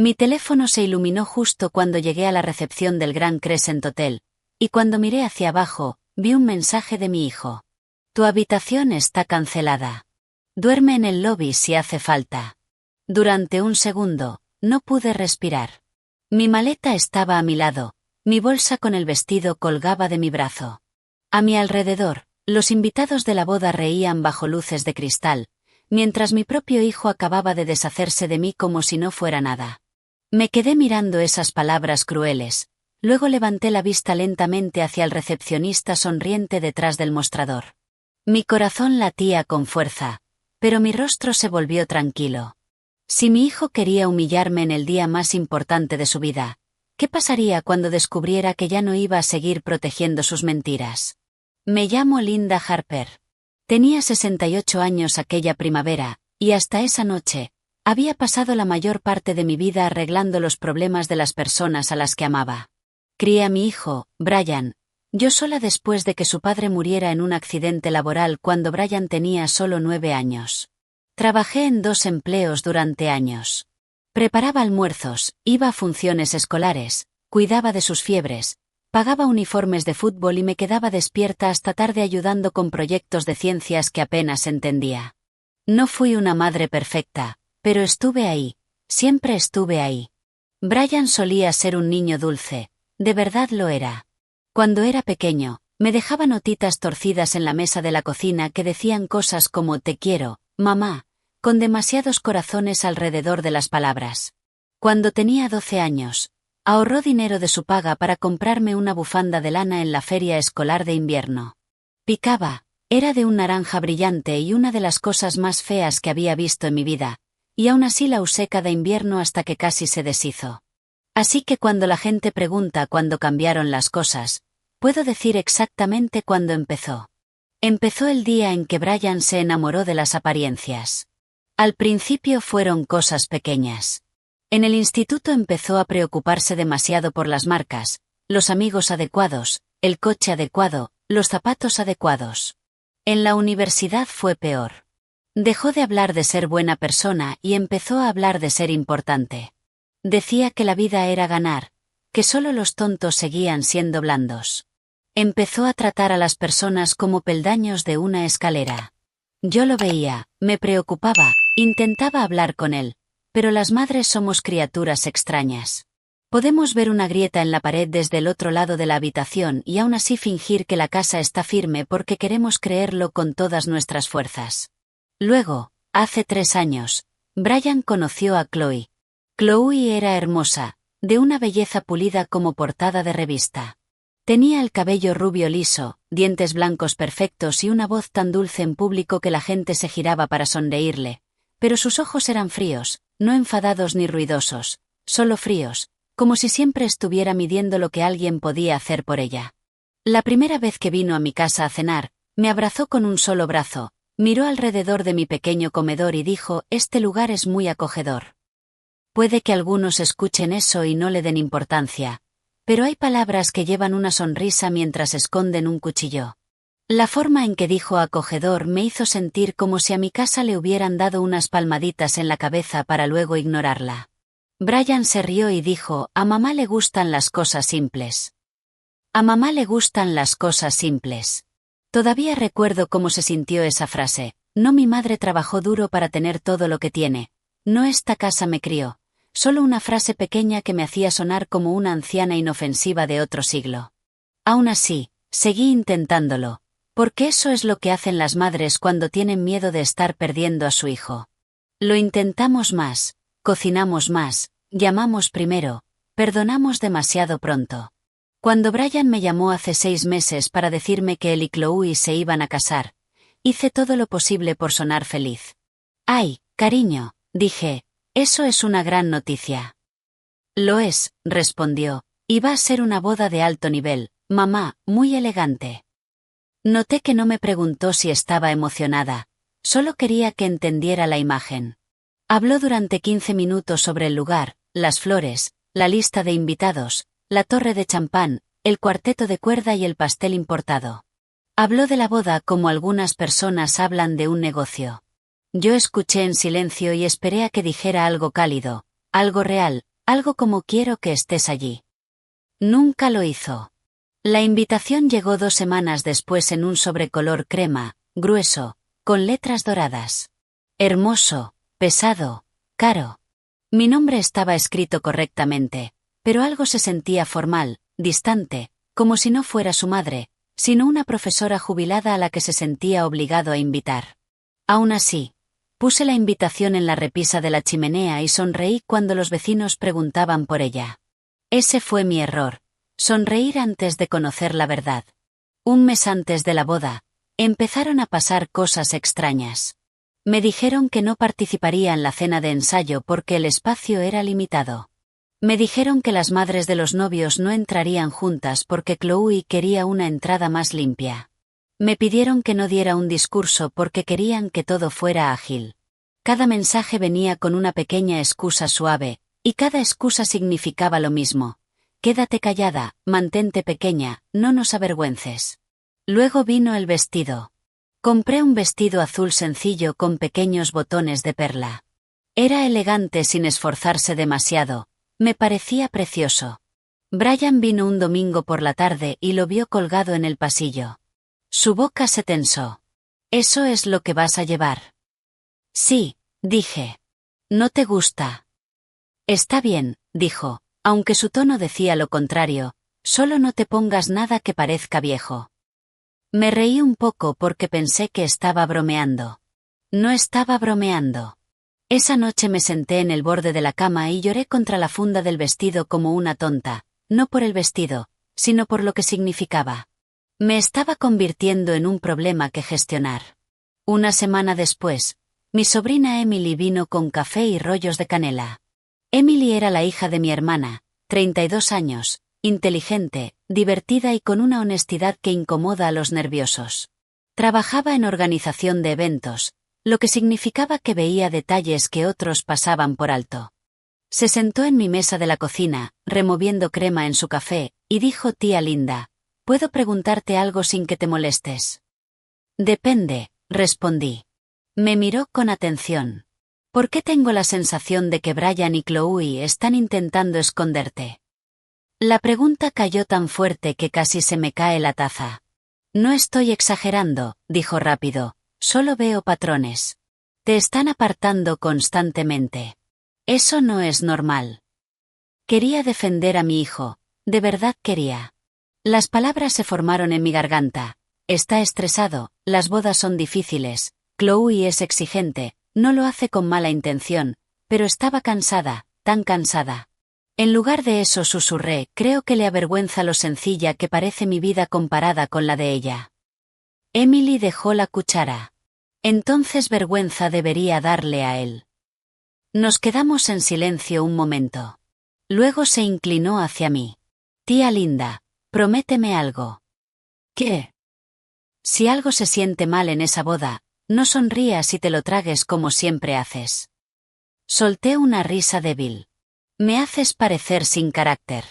Mi teléfono se iluminó justo cuando llegué a la recepción del Grand Crescent Hotel, y cuando miré hacia abajo, vi un mensaje de mi hijo. Tu habitación está cancelada. Duerme en el lobby si hace falta. Durante un segundo, no pude respirar. Mi maleta estaba a mi lado, mi bolsa con el vestido colgaba de mi brazo. A mi alrededor, los invitados de la boda reían bajo luces de cristal, mientras mi propio hijo acababa de deshacerse de mí como si no fuera nada. Me quedé mirando esas palabras crueles, luego levanté la vista lentamente hacia el recepcionista sonriente detrás del mostrador. Mi corazón latía con fuerza, pero mi rostro se volvió tranquilo. Si mi hijo quería humillarme en el día más importante de su vida, ¿qué pasaría cuando descubriera que ya no iba a seguir protegiendo sus mentiras? Me llamo Linda Harper. Tenía 68 años aquella primavera, y hasta esa noche, había pasado la mayor parte de mi vida arreglando los problemas de las personas a las que amaba. Crié a mi hijo, Brian, yo sola después de que su padre muriera en un accidente laboral cuando Brian tenía solo 9 años. Trabajé en 2 empleos durante años. Preparaba almuerzos, iba a funciones escolares, cuidaba de sus fiebres, pagaba uniformes de fútbol y me quedaba despierta hasta tarde ayudando con proyectos de ciencias que apenas entendía. No fui una madre perfecta, pero estuve ahí, siempre estuve ahí. Brian solía ser un niño dulce, de verdad lo era. Cuando era pequeño, me dejaba notitas torcidas en la mesa de la cocina que decían cosas como te quiero, mamá, con demasiados corazones alrededor de las palabras. Cuando tenía 12 años, ahorró dinero de su paga para comprarme una bufanda de lana en la feria escolar de invierno. Picaba, era de un naranja brillante y una de las cosas más feas que había visto en mi vida, y aún así la usé cada invierno hasta que casi se deshizo. Así que cuando la gente pregunta cuándo cambiaron las cosas, puedo decir exactamente cuándo empezó. Empezó el día en que Brian se enamoró de las apariencias. Al principio fueron cosas pequeñas. En el instituto empezó a preocuparse demasiado por las marcas, los amigos adecuados, el coche adecuado, los zapatos adecuados. En la universidad fue peor. Dejó de hablar de ser buena persona y empezó a hablar de ser importante. Decía que la vida era ganar, que solo los tontos seguían siendo blandos. Empezó a tratar a las personas como peldaños de una escalera. Yo lo veía, me preocupaba, intentaba hablar con él, pero las madres somos criaturas extrañas. Podemos ver una grieta en la pared desde el otro lado de la habitación y aún así fingir que la casa está firme porque queremos creerlo con todas nuestras fuerzas. Luego, hace 3 años, Brian conoció a Chloe. Chloe era hermosa, de una belleza pulida como portada de revista. Tenía el cabello rubio liso, dientes blancos perfectos y una voz tan dulce en público que la gente se giraba para sonreírle, pero sus ojos eran fríos, no enfadados ni ruidosos, solo fríos, como si siempre estuviera midiendo lo que alguien podía hacer por ella. La primera vez que vino a mi casa a cenar, me abrazó con un solo brazo, miró alrededor de mi pequeño comedor y dijo, este lugar es muy acogedor. Puede que algunos escuchen eso y no le den importancia, pero hay palabras que llevan una sonrisa mientras esconden un cuchillo. La forma en que dijo acogedor me hizo sentir como si a mi casa le hubieran dado unas palmaditas en la cabeza para luego ignorarla. Brian se rió y dijo, a mamá le gustan las cosas simples. A mamá le gustan las cosas simples. Todavía recuerdo cómo se sintió esa frase, no mi madre trabajó duro para tener todo lo que tiene, no esta casa me crió. Solo una frase pequeña que me hacía sonar como una anciana inofensiva de otro siglo. Aún así, seguí intentándolo, porque eso es lo que hacen las madres cuando tienen miedo de estar perdiendo a su hijo. Lo intentamos más, cocinamos más, llamamos primero, perdonamos demasiado pronto. Cuando Brian me llamó hace 6 meses para decirme que él y Chloe se iban a casar, hice todo lo posible por sonar feliz. Ay, cariño, dije. Eso es una gran noticia. Lo es, respondió, y va a ser una boda de alto nivel, mamá, muy elegante. Noté que no me preguntó si estaba emocionada, solo quería que entendiera la imagen. Habló durante 15 minutos sobre el lugar, las flores, la lista de invitados, la torre de champán, el cuarteto de cuerda y el pastel importado. Habló de la boda como algunas personas hablan de un negocio. Yo escuché en silencio y esperé a que dijera algo cálido, algo real, algo como quiero que estés allí. Nunca lo hizo. La invitación llegó 2 semanas después en un sobre color crema, grueso, con letras doradas. Hermoso, pesado, caro. Mi nombre estaba escrito correctamente, pero algo se sentía formal, distante, como si no fuera su madre, sino una profesora jubilada a la que se sentía obligado a invitar. Aún así, puse la invitación en la repisa de la chimenea y sonreí cuando los vecinos preguntaban por ella. Ese fue mi error, sonreír antes de conocer la verdad. Un mes antes de la boda, empezaron a pasar cosas extrañas. Me dijeron que no participaría en la cena de ensayo porque el espacio era limitado. Me dijeron que las madres de los novios no entrarían juntas porque Chloe quería una entrada más limpia. Me pidieron que no diera un discurso porque querían que todo fuera ágil. Cada mensaje venía con una pequeña excusa suave, y cada excusa significaba lo mismo. Quédate callada, mantente pequeña, no nos avergüences. Luego vino el vestido. Compré un vestido azul sencillo con pequeños botones de perla. Era elegante sin esforzarse demasiado, me parecía precioso. Brian vino un domingo por la tarde y lo vio colgado en el pasillo. Su boca se tensó. ¿Eso es lo que vas a llevar? Sí, dije. ¿No te gusta? Está bien, dijo, aunque su tono decía lo contrario, solo no te pongas nada que parezca viejo. Me reí un poco porque pensé que estaba bromeando. No estaba bromeando. Esa noche me senté en el borde de la cama y lloré contra la funda del vestido como una tonta, no por el vestido, sino por lo que significaba. Me estaba convirtiendo en un problema que gestionar. Una semana después, mi sobrina Emily vino con café y rollos de canela. Emily era la hija de mi hermana, 32 años, inteligente, divertida y con una honestidad que incomoda a los nerviosos. Trabajaba en organización de eventos, lo que significaba que veía detalles que otros pasaban por alto. Se sentó en mi mesa de la cocina, removiendo crema en su café, y dijo: tía Linda, ¿puedo preguntarte algo sin que te molestes? Depende, respondí. Me miró con atención. ¿Por qué tengo la sensación de que Brian y Chloe están intentando esconderte? La pregunta cayó tan fuerte que casi se me cae la taza. No estoy exagerando, dijo rápido, solo veo patrones. Te están apartando constantemente. Eso no es normal. Quería defender a mi hijo, de verdad quería. Las palabras se formaron en mi garganta. Está estresado, las bodas son difíciles, Chloe es exigente, no lo hace con mala intención, pero estaba cansada, tan cansada. En lugar de eso susurré: creo que le avergüenza lo sencilla que parece mi vida comparada con la de ella. Emily dejó la cuchara. Entonces vergüenza debería darle a él. Nos quedamos en silencio un momento. Luego se inclinó hacia mí. Tía Linda, prométeme algo. ¿Qué? Si algo se siente mal en esa boda, no sonrías y te lo tragues como siempre haces. Solté una risa débil. Me haces parecer sin carácter.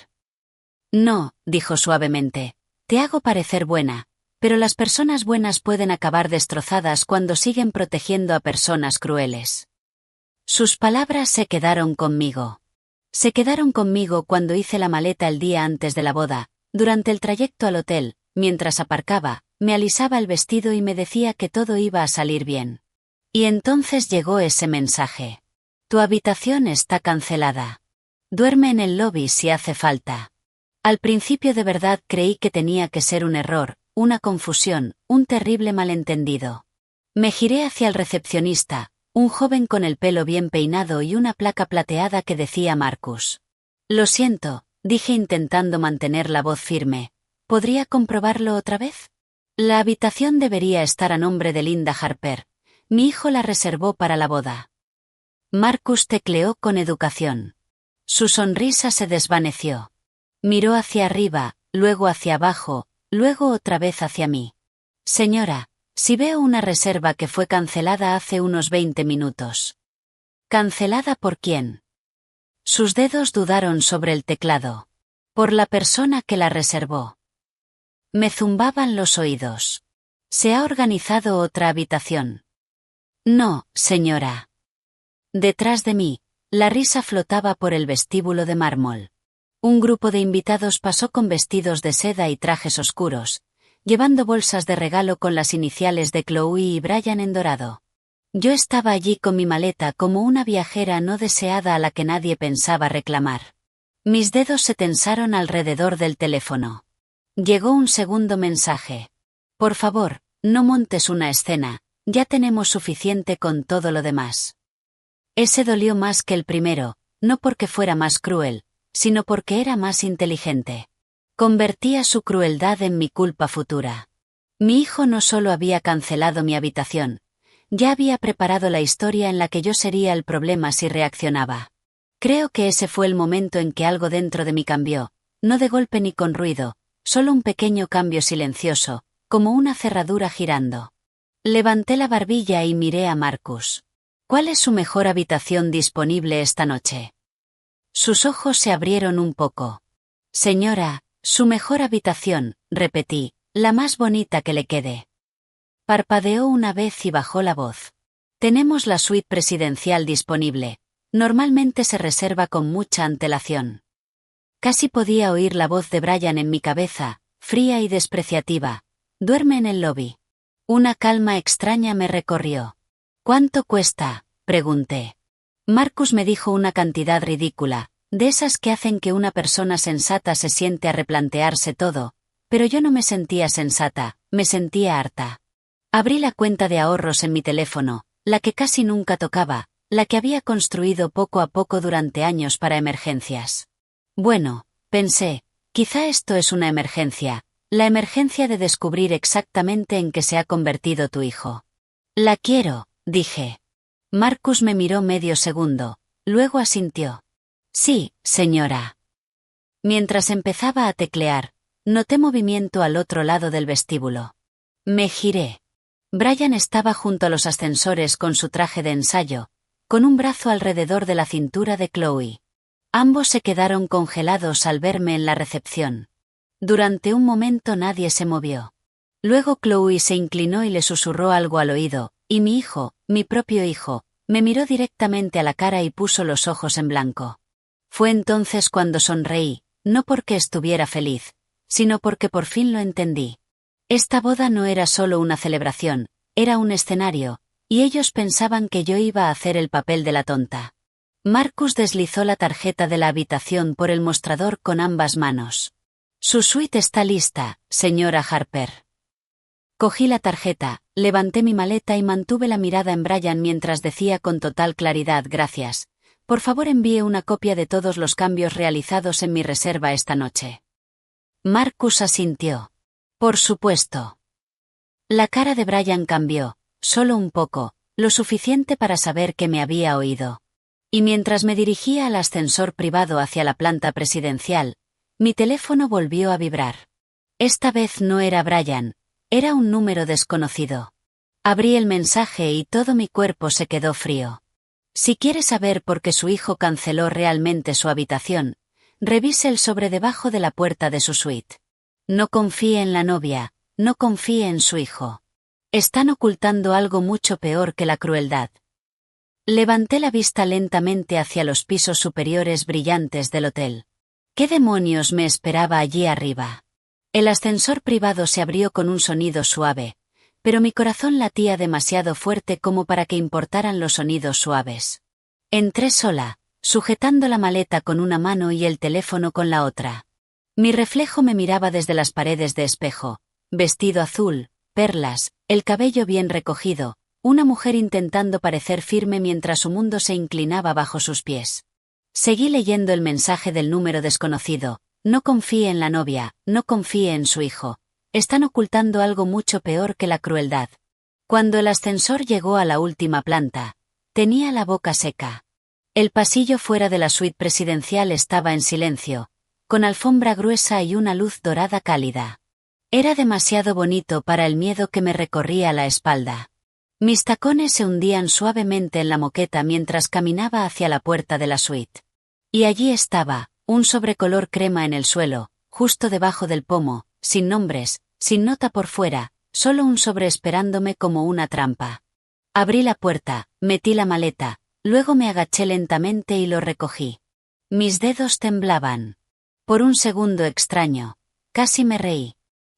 No, dijo suavemente, te hago parecer buena, pero las personas buenas pueden acabar destrozadas cuando siguen protegiendo a personas crueles. Sus palabras se quedaron conmigo. Se quedaron conmigo cuando hice la maleta el día antes de la boda, durante el trayecto al hotel, mientras aparcaba, me alisaba el vestido y me decía que todo iba a salir bien. Y entonces llegó ese mensaje. Tu habitación está cancelada. Duerme en el lobby si hace falta. Al principio de verdad creí que tenía que ser un error, una confusión, un terrible malentendido. Me giré hacia el recepcionista, un joven con el pelo bien peinado y una placa plateada que decía Marcus. Lo siento, dije intentando mantener la voz firme. ¿Podría comprobarlo otra vez? La habitación debería estar a nombre de Linda Harper. Mi hijo la reservó para la boda. Marcus tecleó con educación. Su sonrisa se desvaneció. Miró hacia arriba, luego hacia abajo, luego otra vez hacia mí. Señora, si veo una reserva que fue cancelada hace unos 20 minutos. ¿Cancelada por quién? Sus dedos dudaron sobre el teclado. Por la persona que la reservó. Me zumbaban los oídos. ¿Se ha organizado otra habitación? No, señora. Detrás de mí, La risa flotaba por el vestíbulo de mármol. Un grupo de invitados pasó con vestidos de seda y trajes oscuros, llevando bolsas de regalo con las iniciales de Chloe y Brian en dorado. Yo estaba allí con mi maleta como una viajera no deseada a la que nadie pensaba reclamar. Mis dedos se tensaron alrededor del teléfono. Llegó un segundo mensaje. Por favor, no montes una escena, ya tenemos suficiente con todo lo demás. Ese dolió más que el primero, no porque fuera más cruel, sino porque era más inteligente. Convertía su crueldad en mi culpa futura. Mi hijo no solo había cancelado mi habitación, ya había preparado la historia en la que yo sería el problema si reaccionaba. Creo que ese fue el momento en que algo dentro de mí cambió, no de golpe ni con ruido, solo un pequeño cambio silencioso, como una cerradura girando. Levanté la barbilla y miré a Marcus. ¿Cuál es su mejor habitación disponible esta noche? Sus ojos se abrieron un poco. Señora, su mejor habitación, repetí, la más bonita que le quede. Parpadeó una vez y bajó la voz. Tenemos la suite presidencial disponible. Normalmente se reserva con mucha antelación. Casi podía oír la voz de Brian en mi cabeza, fría y despreciativa. Duerme en el lobby. Una calma extraña me recorrió. ¿Cuánto cuesta?, pregunté. Marcus me dijo una cantidad ridícula, de esas que hacen que una persona sensata se siente a replantearse todo, pero yo no me sentía sensata, me sentía harta. Abrí la cuenta de ahorros en mi teléfono, la que casi nunca tocaba, la que había construido poco a poco durante años para emergencias. Bueno, pensé, quizá esto es una emergencia, la emergencia de descubrir exactamente en qué se ha convertido tu hijo. La quiero, dije. Marcus me miró medio segundo, luego asintió. Sí, señora. Mientras empezaba a teclear, noté movimiento al otro lado del vestíbulo. Me giré. Brian estaba junto a los ascensores con su traje de ensayo, con un brazo alrededor de la cintura de Chloe. Ambos se quedaron congelados al verme en la recepción. Durante un momento nadie se movió. Luego Chloe se inclinó y le susurró algo al oído, y mi hijo, mi propio hijo, me miró directamente a la cara y puso los ojos en blanco. Fue entonces cuando sonreí, no porque estuviera feliz, sino porque por fin lo entendí. Esta boda no era solo una celebración, era un escenario, y ellos pensaban que yo iba a hacer el papel de la tonta. Marcus deslizó la tarjeta de la habitación por el mostrador con ambas manos. Su suite está lista, señora Harper. Cogí la tarjeta, levanté mi maleta y mantuve la mirada en Brian mientras decía con total claridad gracias. Por favor envíe una copia de todos los cambios realizados en mi reserva esta noche. Marcus asintió. Por supuesto. La cara de Brian cambió, solo un poco, lo suficiente para saber que me había oído. Y mientras me dirigía al ascensor privado hacia la planta presidencial, mi teléfono volvió a vibrar. Esta vez no era Brian, era un número desconocido. Abrí el mensaje y todo mi cuerpo se quedó frío. Si quiere saber por qué su hijo canceló realmente su habitación, revise el sobre debajo de la puerta de su suite. No confíe en la novia, no confíe en su hijo. Están ocultando algo mucho peor que la crueldad. Levanté la vista lentamente hacia los pisos superiores brillantes del hotel. ¿Qué demonios me esperaba allí arriba? El ascensor privado se abrió con un sonido suave, pero mi corazón latía demasiado fuerte como para que importaran los sonidos suaves. Entré sola, sujetando la maleta con una mano y el teléfono con la otra. Mi reflejo me miraba desde las paredes de espejo, vestido azul, perlas, el cabello bien recogido, una mujer intentando parecer firme mientras su mundo se inclinaba bajo sus pies. Seguí leyendo el mensaje del número desconocido. No confíe en la novia, no confíe en su hijo. Están ocultando algo mucho peor que la crueldad. Cuando el ascensor llegó a la última planta, tenía la boca seca. El pasillo fuera de la suite presidencial estaba en silencio, con alfombra gruesa y una luz dorada cálida. Era demasiado bonito para el miedo que me recorría la espalda. Mis tacones se hundían suavemente en la moqueta mientras caminaba hacia la puerta de la suite. Y allí estaba, un sobre color crema en el suelo, justo debajo del pomo, sin nombres, sin nota por fuera, solo un sobre esperándome como una trampa. Abrí la puerta, metí la maleta, luego me agaché lentamente y lo recogí. Mis dedos temblaban. Por un segundo extraño, casi me reí.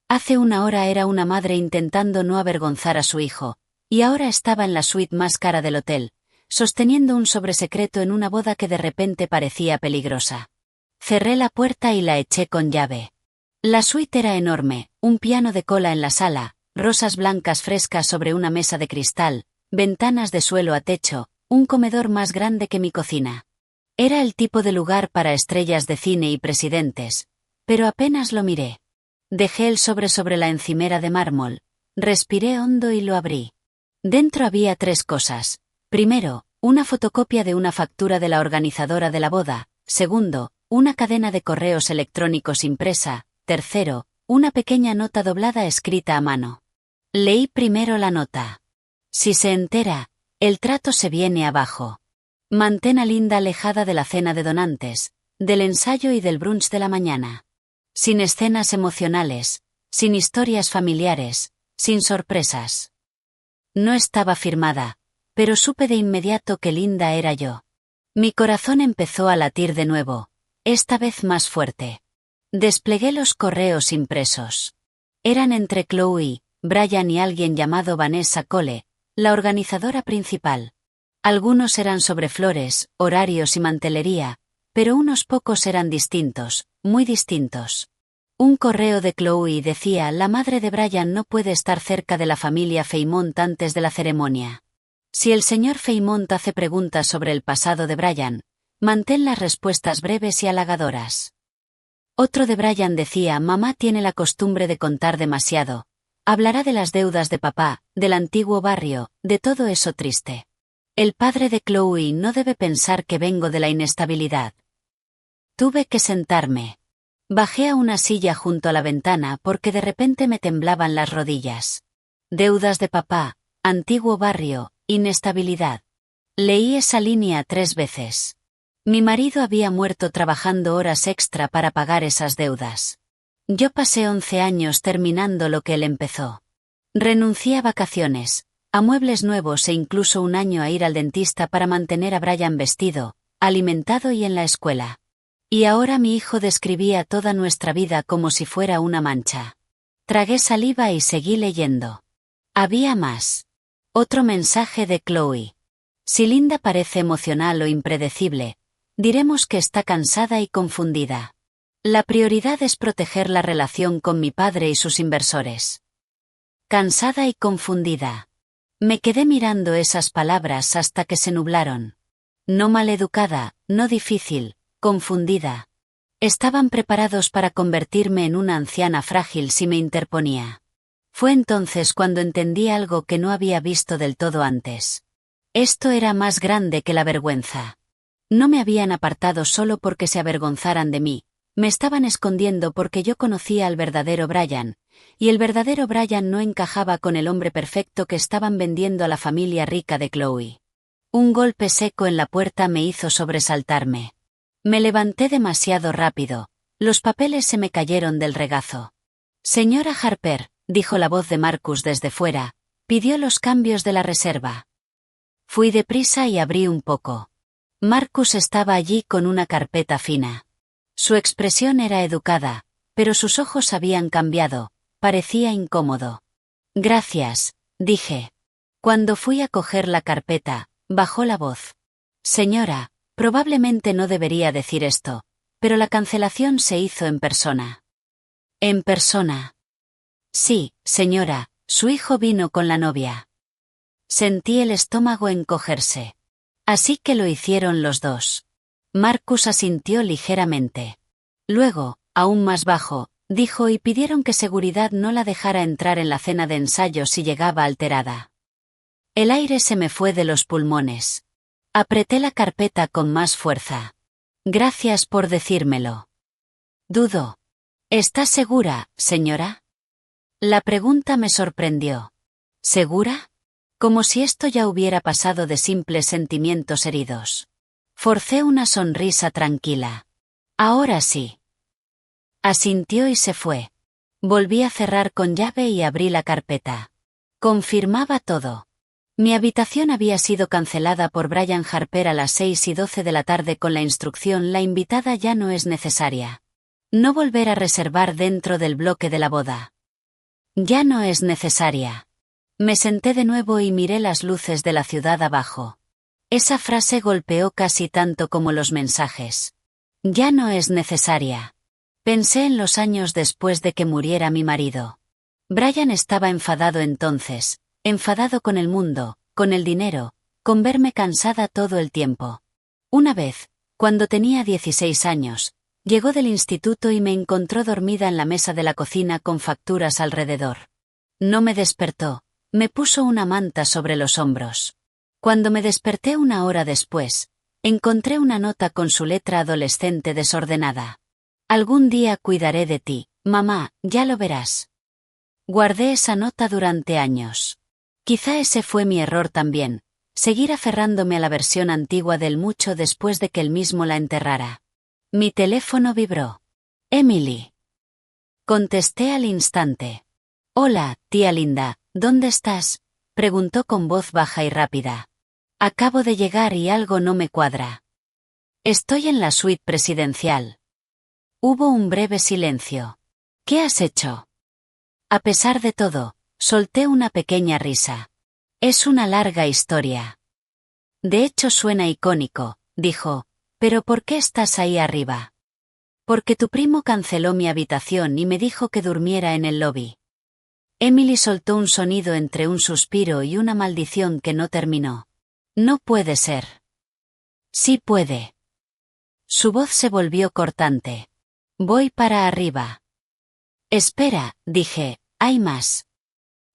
Hace una hora era una madre intentando no avergonzar a su hijo, y ahora estaba en la suite más cara del hotel, sosteniendo un sobresecreto en una boda que de repente parecía peligrosa. Cerré la puerta y la eché con llave. La suite era enorme, un piano de cola en la sala, rosas blancas frescas sobre una mesa de cristal, ventanas de suelo a techo, un comedor más grande que mi cocina. Era el tipo de lugar para estrellas de cine y presidentes, pero apenas lo miré. Dejé el sobre la encimera de mármol, respiré hondo y lo abrí. Dentro había 3 cosas. Primero, una fotocopia de una factura de la organizadora de la boda. Segundo, una cadena de correos electrónicos impresa. Tercero, una pequeña nota doblada escrita a mano. Leí primero la nota. Si se entera, el trato se viene abajo. Mantén a Linda alejada de la cena de donantes, del ensayo y del brunch de la mañana. Sin escenas emocionales, sin historias familiares, sin sorpresas. No estaba firmada, pero supe de inmediato que Linda era yo. Mi corazón empezó a latir de nuevo, esta vez más fuerte. Desplegué los correos impresos. Eran entre Chloe, Brian y alguien llamado Vanessa Cole, la organizadora principal. Algunos eran sobre flores, horarios y mantelería, pero unos pocos eran distintos, muy distintos. Un correo de Chloe decía: la madre de Brian no puede estar cerca de la familia Feymont antes de la ceremonia. Si el señor Feymont hace preguntas sobre el pasado de Brian, mantén las respuestas breves y halagadoras. Otro de Brian decía: mamá tiene la costumbre de contar demasiado. Hablará de las deudas de papá, del antiguo barrio, de todo eso triste. El padre de Chloe no debe pensar que vengo de la inestabilidad. Tuve que sentarme. Bajé a una silla junto a la ventana porque de repente me temblaban las rodillas. Deudas de papá, antiguo barrio, inestabilidad. Leí esa línea 3 veces. Mi marido había muerto trabajando horas extra para pagar esas deudas. Yo pasé 11 años terminando lo que él empezó. Renuncié a vacaciones, a muebles nuevos e incluso un año a ir al dentista para mantener a Brian vestido, alimentado y en la escuela. Y ahora mi hijo describía toda nuestra vida como si fuera una mancha. Tragué saliva y seguí leyendo. Había más. Otro mensaje de Chloe. Si Linda parece emocional o impredecible, diremos que está cansada y confundida. La prioridad es proteger la relación con mi padre y sus inversores. Cansada y confundida. Me quedé mirando esas palabras hasta que se nublaron. No maleducada, no difícil, confundida. Estaban preparados para convertirme en una anciana frágil si me interponía. Fue entonces cuando entendí algo que no había visto del todo antes. Esto era más grande que la vergüenza. No me habían apartado solo porque se avergonzaran de mí, me estaban escondiendo porque yo conocía al verdadero Brian, y el verdadero Brian no encajaba con el hombre perfecto que estaban vendiendo a la familia rica de Chloe. Un golpe seco en la puerta me hizo sobresaltarme. Me levanté demasiado rápido, los papeles se me cayeron del regazo. Señora Harper, dijo la voz de Marcus desde fuera, pidió los cambios de la reserva. Fui deprisa y abrí un poco. Marcus estaba allí con una carpeta fina. Su expresión era educada, pero sus ojos habían cambiado, parecía incómodo. Gracias, dije. Cuando fui a coger la carpeta, bajó la voz. Señora, probablemente no debería decir esto, pero la cancelación se hizo en persona. ¿En persona? Sí, señora, su hijo vino con la novia. Sentí el estómago encogerse. Así que lo hicieron los dos. Marcus asintió ligeramente. Luego, aún más bajo, dijo y pidieron que seguridad no la dejara entrar en la cena de ensayo si llegaba alterada. El aire se me fue de los pulmones. Apreté la carpeta con más fuerza. Gracias por decírmelo. Dudo. ¿Estás segura, señora? La pregunta me sorprendió. ¿Segura? Como si esto ya hubiera pasado de simples sentimientos heridos. Forcé una sonrisa tranquila. Ahora sí. Asintió y se fue. Volví a cerrar con llave y abrí la carpeta. Confirmaba todo. Mi habitación había sido cancelada por Brian Harper a las 6:12 de la tarde con la instrucción: la invitada ya no es necesaria. No volver a reservar dentro del bloque de la boda. Ya no es necesaria. Me senté de nuevo y miré las luces de la ciudad abajo. Esa frase golpeó casi tanto como los mensajes. Ya no es necesaria. Pensé en los años después de que muriera mi marido. Brian estaba enfadado entonces, enfadado con el mundo, con el dinero, con verme cansada todo el tiempo. Una vez, cuando tenía 16 años, llegó del instituto y me encontró dormida en la mesa de la cocina con facturas alrededor. No me despertó, me puso una manta sobre los hombros. Cuando me desperté una hora después, encontré una nota con su letra adolescente desordenada. Algún día cuidaré de ti, mamá, ya lo verás. Guardé esa nota durante años. Quizá ese fue mi error también, seguir aferrándome a la versión antigua del mucho después de que él mismo la enterrara. Mi teléfono vibró. Emily. Contesté al instante. Hola, tía linda, ¿dónde estás?, preguntó con voz baja y rápida. Acabo de llegar y algo no me cuadra. Estoy en la suite presidencial. Hubo un breve silencio. ¿Qué has hecho? A pesar de todo, solté una pequeña risa. Es una larga historia. De hecho suena icónico, dijo, pero ¿por qué estás ahí arriba? Porque tu primo canceló mi habitación y me dijo que durmiera en el lobby. Emily soltó un sonido entre un suspiro y una maldición que no terminó. No puede ser. Sí puede. Su voz se volvió cortante. Voy para arriba. Espera, dije, hay más.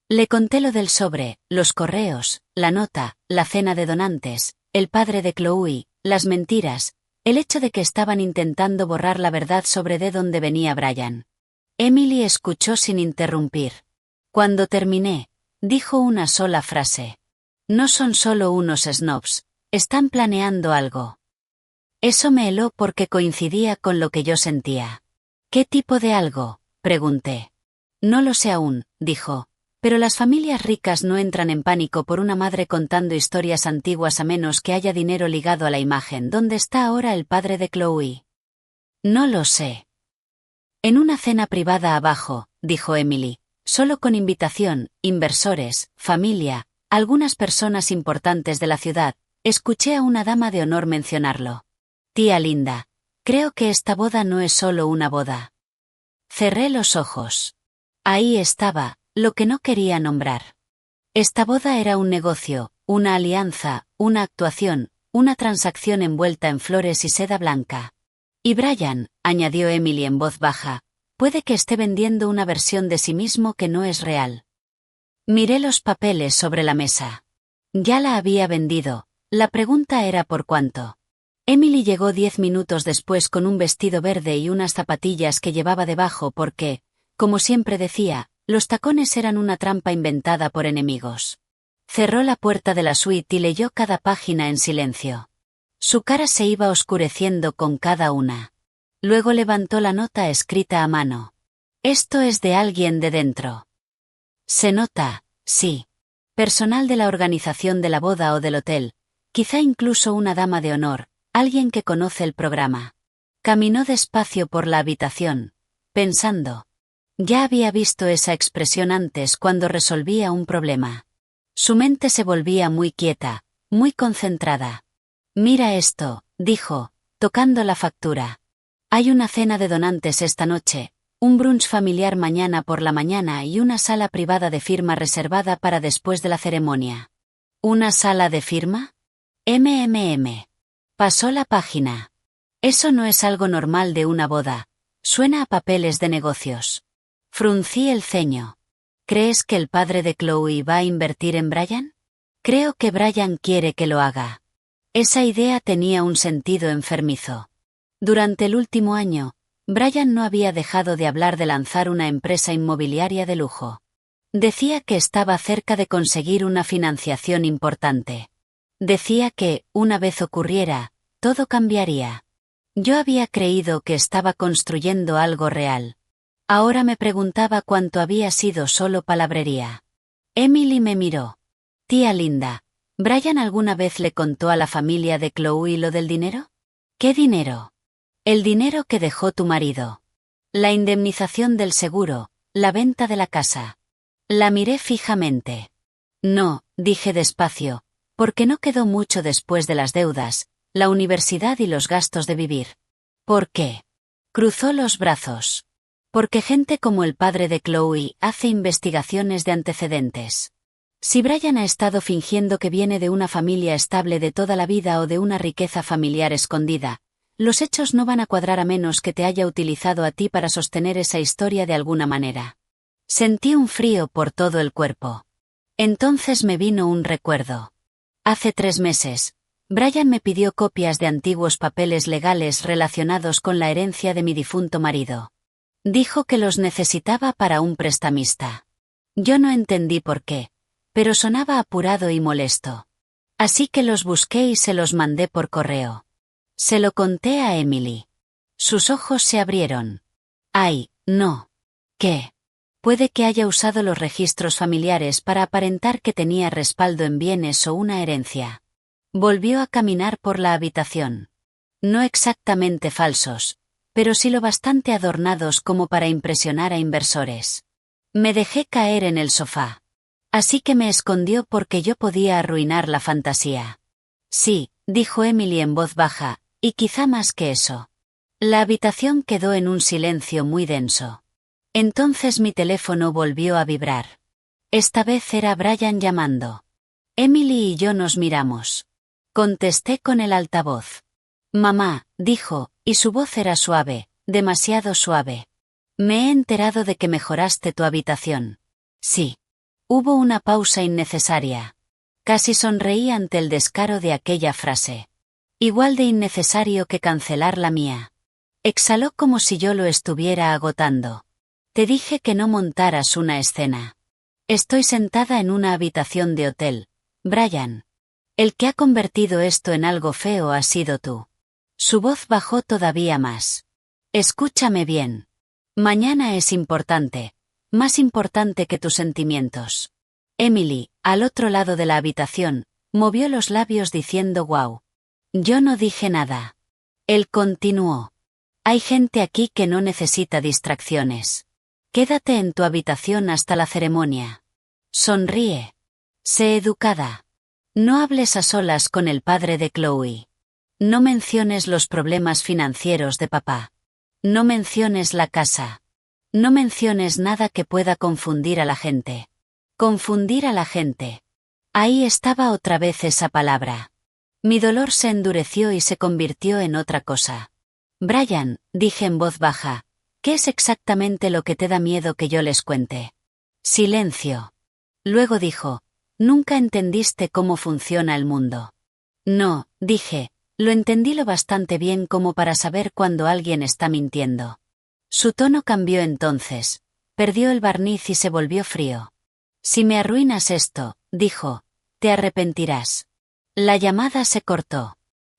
Le conté lo del sobre, los correos, la nota, la cena de donantes, el padre de Chloe, las mentiras, el hecho de que estaban intentando borrar la verdad sobre de dónde venía Brian. Emily escuchó sin interrumpir. Cuando terminé, dijo una sola frase. No son solo unos snobs, están planeando algo. Eso me heló porque coincidía con lo que yo sentía. ¿Qué tipo de algo?, pregunté. No lo sé aún, dijo, pero las familias ricas no entran en pánico por una madre contando historias antiguas a menos que haya dinero ligado a la imagen. ¿Dónde está ahora el padre de Chloe? No lo sé. En una cena privada abajo, dijo Emily, solo con invitación, inversores, familia, algunas personas importantes de la ciudad. Escuché a una dama de honor mencionarlo. Tía linda, creo que esta boda no es solo una boda. Cerré los ojos. Ahí estaba, lo que no quería nombrar. Esta boda era un negocio, una alianza, una actuación, una transacción envuelta en flores y seda blanca. Y Brian, añadió Emily en voz baja, puede que esté vendiendo una versión de sí mismo que no es real. Miré los papeles sobre la mesa. Ya la había vendido, la pregunta era por cuánto. Emily llegó 10 minutos después con un vestido verde y unas zapatillas que llevaba debajo porque, como siempre decía, los tacones eran una trampa inventada por enemigos. Cerró la puerta de la suite y leyó cada página en silencio. Su cara se iba oscureciendo con cada una. Luego levantó la nota escrita a mano. Esto es de alguien de dentro. Se nota, sí. Personal de la organización de la boda o del hotel, quizá incluso una dama de honor, alguien que conoce el programa. Caminó despacio por la habitación, pensando. Ya había visto esa expresión antes cuando resolvía un problema. Su mente se volvía muy quieta, muy concentrada. Mira esto, dijo, tocando la factura. Hay una cena de donantes esta noche, un brunch familiar mañana por la mañana y una sala privada de firma reservada para después de la ceremonia. ¿Una sala de firma? Pasó la página. Eso no es algo normal de una boda. Suena a papeles de negocios. Fruncí el ceño. ¿Crees que el padre de Chloe va a invertir en Brian? Creo que Brian quiere que lo haga. Esa idea tenía un sentido enfermizo. Durante el último año, Brian no había dejado de hablar de lanzar una empresa inmobiliaria de lujo. Decía que estaba cerca de conseguir una financiación importante. Decía que, una vez ocurriera, todo cambiaría. Yo había creído que estaba construyendo algo real. Ahora me preguntaba cuánto había sido solo palabrería. Emily me miró. Tía linda, ¿Brian alguna vez le contó a la familia de Chloe lo del dinero? ¿Qué dinero? El dinero que dejó tu marido. La indemnización del seguro, la venta de la casa. La miré fijamente. No, dije despacio, porque no quedó mucho después de las deudas, la universidad y los gastos de vivir. ¿Por qué? Cruzó los brazos. Porque gente como el padre de Chloe hace investigaciones de antecedentes. Si Brian ha estado fingiendo que viene de una familia estable de toda la vida o de una riqueza familiar escondida, los hechos no van a cuadrar a menos que te haya utilizado a ti para sostener esa historia de alguna manera. Sentí un frío por todo el cuerpo. Entonces me vino un recuerdo. Hace 3 meses, Brian me pidió copias de antiguos papeles legales relacionados con la herencia de mi difunto marido. Dijo que los necesitaba para un prestamista. Yo no entendí por qué, pero sonaba apurado y molesto. Así que los busqué y se los mandé por correo. Se lo conté a Emily. Sus ojos se abrieron. ¡Ay, no! ¿Qué? Puede que haya usado los registros familiares para aparentar que tenía respaldo en bienes o una herencia. Volvió a caminar por la habitación. No exactamente falsos, pero sí lo bastante adornados como para impresionar a inversores. Me dejé caer en el sofá. Así que me escondió porque yo podía arruinar la fantasía. Sí, dijo Emily en voz baja, y quizá más que eso. La habitación quedó en un silencio muy denso. Entonces mi teléfono volvió a vibrar. Esta vez era Brian llamando. Emily y yo nos miramos. Contesté con el altavoz. Mamá, dijo, y su voz era suave, demasiado suave. Me he enterado de que mejoraste tu habitación. Sí. Hubo una pausa innecesaria. Casi sonreí ante el descaro de aquella frase. Igual de innecesario que cancelar la mía. Exhaló como si yo lo estuviera agotando. Te dije que no montaras una escena. Estoy sentada en una habitación de hotel, Brian. El que ha convertido esto en algo feo ha sido tú. Su voz bajó todavía más. Escúchame bien. Mañana es importante. Más importante que tus sentimientos. Emily, al otro lado de la habitación, movió los labios diciendo wow. Yo no dije nada. Él continuó. Hay gente aquí que no necesita distracciones. Quédate en tu habitación hasta la ceremonia. Sonríe. Sé educada. No hables a solas con el padre de Chloe. No menciones los problemas financieros de papá. No menciones la casa. No menciones nada que pueda confundir a la gente. Confundir a la gente. Ahí estaba otra vez esa palabra. Mi dolor se endureció y se convirtió en otra cosa. Brian, dije en voz baja, ¿qué es exactamente lo que te da miedo que yo les cuente? Silencio. Luego dijo, nunca entendiste cómo funciona el mundo. No, dije, lo entendí lo bastante bien como para saber cuando alguien está mintiendo. Su tono cambió entonces, perdió el barniz y se volvió frío. Si me arruinas esto, dijo, te arrepentirás. La llamada se cortó.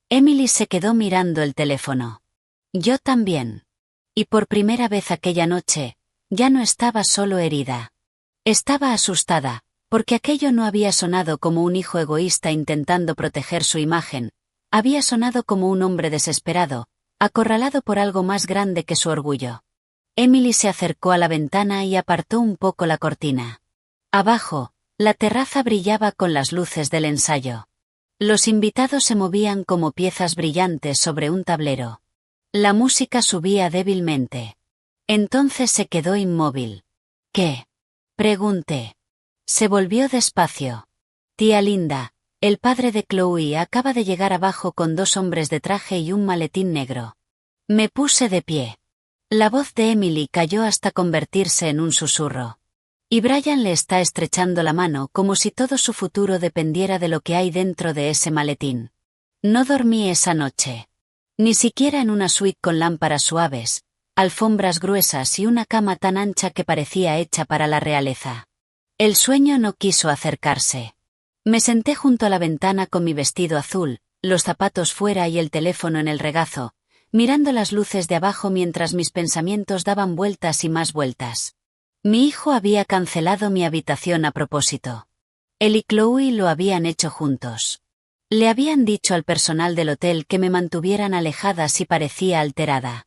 Emily se quedó mirando el teléfono. Yo también. Y por primera vez aquella noche, ya no estaba solo herida. Estaba asustada, porque aquello no había sonado como un hijo egoísta intentando proteger su imagen, había sonado como un hombre desesperado, acorralado por algo más grande que su orgullo. Emily se acercó a la ventana y apartó un poco la cortina. Abajo, la terraza brillaba con las luces del ensayo. Los invitados se movían como piezas brillantes sobre un tablero. La música subía débilmente. Entonces se quedó inmóvil. ¿Qué? Pregunté. Se volvió despacio. Tía Linda, el padre de Chloe acaba de llegar abajo con 2 hombres de traje y un maletín negro. Me puse de pie. La voz de Emily cayó hasta convertirse en un susurro. Y Brian le está estrechando la mano como si todo su futuro dependiera de lo que hay dentro de ese maletín. No dormí esa noche. Ni siquiera en una suite con lámparas suaves, alfombras gruesas y una cama tan ancha que parecía hecha para la realeza. El sueño no quiso acercarse. Me senté junto a la ventana con mi vestido azul, los zapatos fuera y el teléfono en el regazo, mirando las luces de abajo mientras mis pensamientos daban vueltas y más vueltas. Mi hijo había cancelado mi habitación a propósito. Él y Chloe lo habían hecho juntos. Le habían dicho al personal del hotel que me mantuvieran alejada si parecía alterada.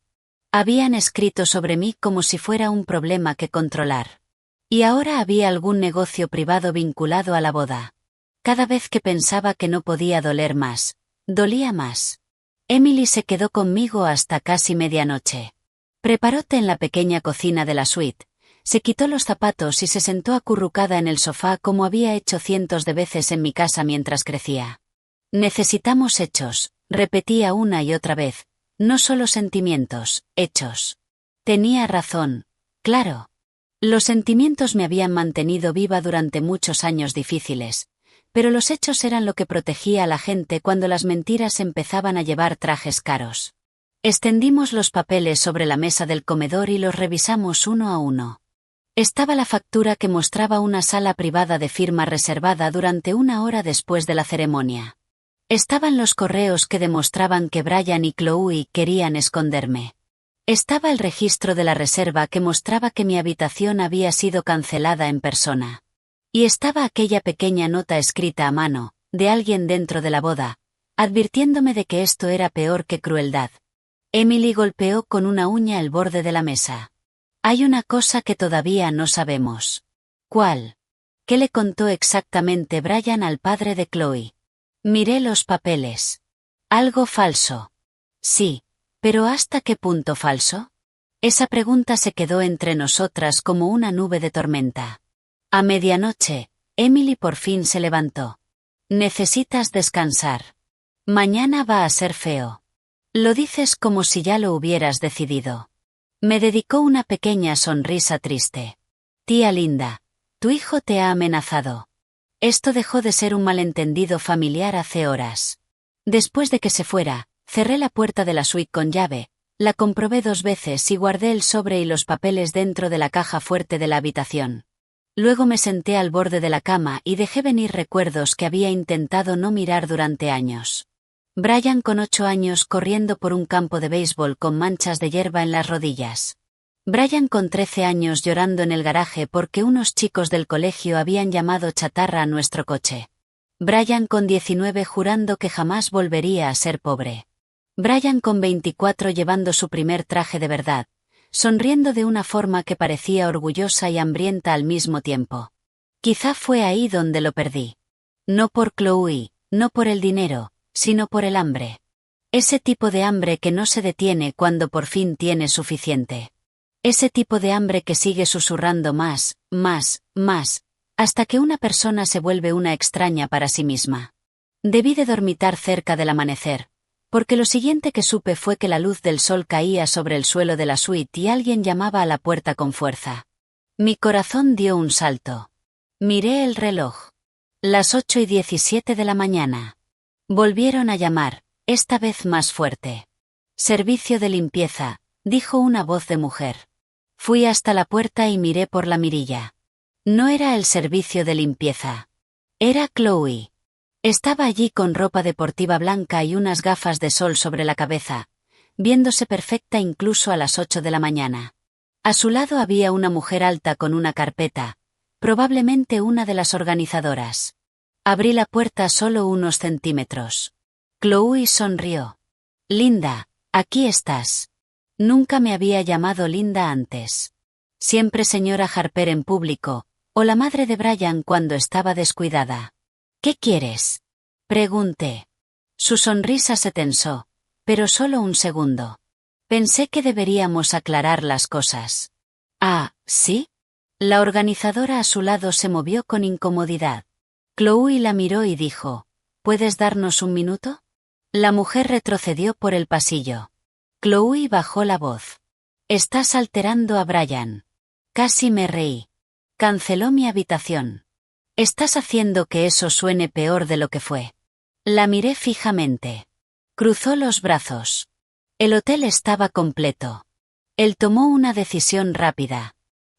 Habían escrito sobre mí como si fuera un problema que controlar. Y ahora había algún negocio privado vinculado a la boda. Cada vez que pensaba que no podía doler más, dolía más. Emily se quedó conmigo hasta casi medianoche. Preparó té en la pequeña cocina de la suite, se quitó los zapatos y se sentó acurrucada en el sofá como había hecho cientos de veces en mi casa mientras crecía. Necesitamos hechos, repetía una y otra vez, no solo sentimientos, hechos. Tenía razón, claro. Los sentimientos me habían mantenido viva durante muchos años difíciles, pero los hechos eran lo que protegía a la gente cuando las mentiras empezaban a llevar trajes caros. Extendimos los papeles sobre la mesa del comedor y los revisamos uno a uno. Estaba la factura que mostraba una sala privada de firma reservada durante 1 hora después de la ceremonia. Estaban los correos que demostraban que Brian y Chloe querían esconderme. Estaba el registro de la reserva que mostraba que mi habitación había sido cancelada en persona. Y estaba aquella pequeña nota escrita a mano, de alguien dentro de la boda, advirtiéndome de que esto era peor que crueldad. Emily golpeó con una uña el borde de la mesa. Hay una cosa que todavía no sabemos. ¿Cuál? ¿Qué le contó exactamente Brian al padre de Chloe? Miré los papeles. Algo falso. Sí, pero ¿hasta qué punto falso? Esa pregunta se quedó entre nosotras como una nube de tormenta. A medianoche, Emily por fin se levantó. Necesitas descansar. Mañana va a ser feo. Lo dices como si ya lo hubieras decidido. Me dedicó una pequeña sonrisa triste. Tía linda, tu hijo te ha amenazado. Esto dejó de ser un malentendido familiar hace horas. Después de que se fuera, cerré la puerta de la suite con llave, la comprobé 2 veces y guardé el sobre y los papeles dentro de la caja fuerte de la habitación. Luego me senté al borde de la cama y dejé venir recuerdos que había intentado no mirar durante años. Brian con 8 años corriendo por un campo de béisbol con manchas de hierba en las rodillas. Brian con 13 años llorando en el garaje porque unos chicos del colegio habían llamado chatarra a nuestro coche. Brian con 19 jurando que jamás volvería a ser pobre. Brian con 24 llevando su primer traje de verdad, sonriendo de una forma que parecía orgullosa y hambrienta al mismo tiempo. Quizá fue ahí donde lo perdí. No por Chloe, no por el dinero, sino por el hambre. Ese tipo de hambre que no se detiene cuando por fin tiene suficiente. Ese tipo de hambre que sigue susurrando más, más, más, hasta que una persona se vuelve una extraña para sí misma. Debí de dormitar cerca del amanecer, porque lo siguiente que supe fue que la luz del sol caía sobre el suelo de la suite y alguien llamaba a la puerta con fuerza. Mi corazón dio un salto. Miré el reloj. Las 8:17 de la mañana. Volvieron a llamar, esta vez más fuerte. Servicio de limpieza, dijo una voz de mujer. Fui hasta la puerta y miré por la mirilla. No era el servicio de limpieza. Era Chloe. Estaba allí con ropa deportiva blanca y unas gafas de sol sobre la cabeza, viéndose perfecta incluso a las 8 de la mañana. A su lado había una mujer alta con una carpeta, probablemente una de las organizadoras. Abrí la puerta solo unos centímetros. Chloe sonrió. Linda, aquí estás. Nunca me había llamado Linda antes. Siempre señora Harper en público, o la madre de Brian cuando estaba descuidada. ¿Qué quieres? Pregunté. Su sonrisa se tensó, pero solo un segundo. Pensé que deberíamos aclarar las cosas. Ah, ¿sí? La organizadora a su lado se movió con incomodidad. Chloe la miró y dijo, ¿puedes darnos un minuto? La mujer retrocedió por el pasillo. Chloe bajó la voz. Estás alterando a Brian. Casi me reí. Canceló mi habitación. Estás haciendo que eso suene peor de lo que fue. La miré fijamente. Cruzó los brazos. El hotel estaba completo. Él tomó una decisión rápida.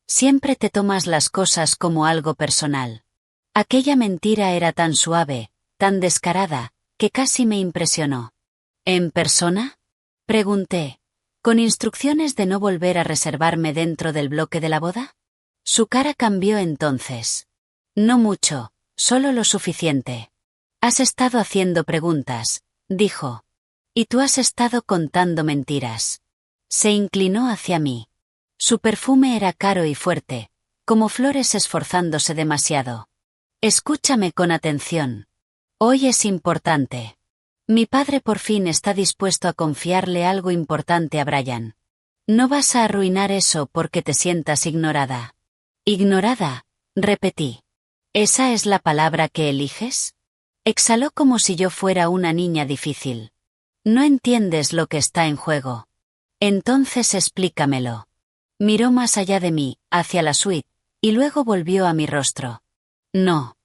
Siempre te tomas las cosas como algo personal. Aquella mentira era tan suave, tan descarada, que casi me impresionó. ¿En persona? Pregunté. ¿Con instrucciones de no volver a reservarme dentro del bloque de la boda? Su cara cambió entonces. No mucho, Solo lo suficiente. Has estado haciendo preguntas, dijo. Y tú has estado contando mentiras. Se inclinó hacia mí. Su perfume era caro y fuerte, como flores esforzándose demasiado. Escúchame con atención. Hoy es importante. Mi padre por fin está dispuesto a confiarle algo importante a Brian. No vas a arruinar eso porque te sientas ignorada. ¿Ignorada?, repetí. ¿Esa es la palabra que eliges? Exhaló como si yo fuera una niña difícil. No entiendes lo que está en juego. Entonces explícamelo. Miró más allá de mí, hacia la suite, y luego volvió a mi rostro. No.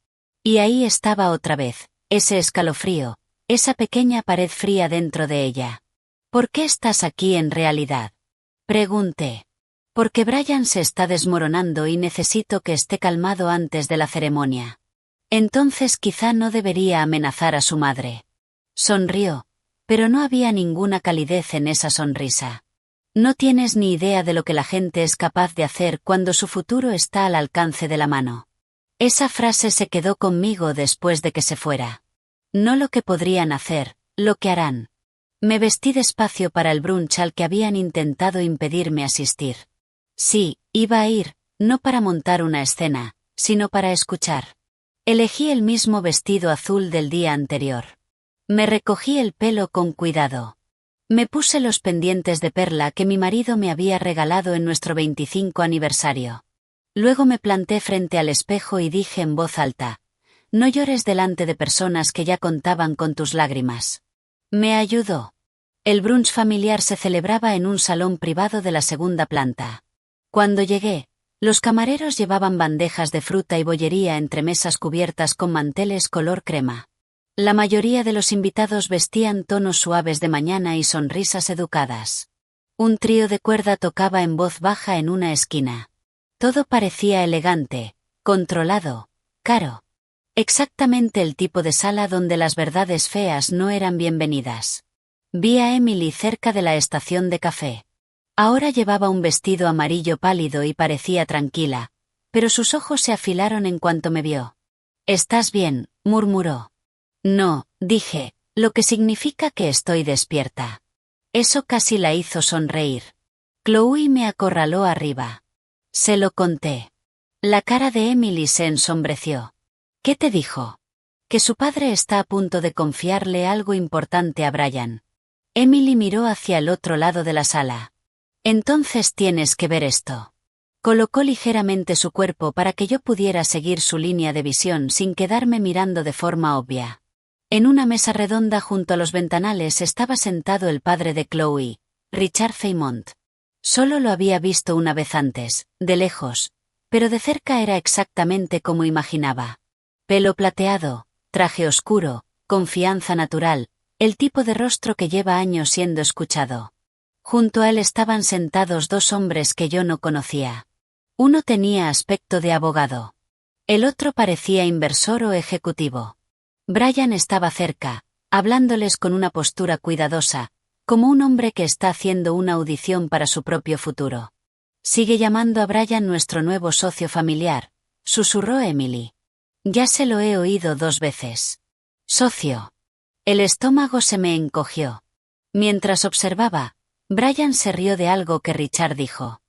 Y ahí estaba otra vez, ese escalofrío, esa pequeña pared fría dentro de ella. ¿Por qué estás aquí en realidad? Pregunté. Porque Brian se está desmoronando y necesito que esté calmado antes de la ceremonia. Entonces quizá no debería amenazar a su madre. Sonrió, pero no había ninguna calidez en esa sonrisa. No tienes ni idea de lo que la gente es capaz de hacer cuando su futuro está al alcance de la mano. Esa frase se quedó conmigo después de que se fuera. No lo que podrían hacer, lo que harán. Me vestí despacio para el brunch al que habían intentado impedirme asistir. Sí, iba a ir, no para montar una escena, sino para escuchar. Elegí el mismo vestido azul del día anterior. Me recogí el pelo con cuidado. Me puse los pendientes de perla que mi marido me había regalado en nuestro 25 aniversario. Luego me planté frente al espejo y dije en voz alta: no llores delante de personas que ya contaban con tus lágrimas. Me ayudó. El brunch familiar se celebraba en un salón privado de la segunda planta. Cuando llegué, los camareros llevaban bandejas de fruta y bollería entre mesas cubiertas con manteles color crema. La mayoría de los invitados vestían tonos suaves de mañana y sonrisas educadas. Un trío de cuerda tocaba en voz baja en una esquina. Todo parecía elegante, controlado, caro. Exactamente el tipo de sala donde las verdades feas no eran bienvenidas. Vi a Emily cerca de la estación de café. Ahora llevaba un vestido amarillo pálido y parecía tranquila, pero sus ojos se afilaron en cuanto me vio. «¿Estás bien?», murmuró. «No», dije, lo que significa que estoy despierta. Eso casi la hizo sonreír. Chloe me acorraló arriba. Se lo conté. La cara de Emily se ensombreció. «¿Qué te dijo?» «Que su padre está a punto de confiarle algo importante a Brian». Emily miró hacia el otro lado de la sala. «Entonces tienes que ver esto». Colocó ligeramente su cuerpo para que yo pudiera seguir su línea de visión sin quedarme mirando de forma obvia. En una mesa redonda junto a los ventanales estaba sentado el padre de Chloe, Richard Feymont. Solo lo había visto una vez antes, de lejos, pero de cerca era exactamente como imaginaba. Pelo plateado, traje oscuro, confianza natural, el tipo de rostro que lleva años siendo escuchado. Junto a él estaban sentados dos hombres que yo no conocía. Uno tenía aspecto de abogado. El otro parecía inversor o ejecutivo. Brian estaba cerca, hablándoles con una postura cuidadosa, como un hombre que está haciendo una audición para su propio futuro. «Sigue llamando a Brian nuestro nuevo socio familiar», susurró Emily. «Ya se lo he oído 2 veces». «Socio». El estómago se me encogió. Mientras observaba, Brian se rió de algo que Richard dijo.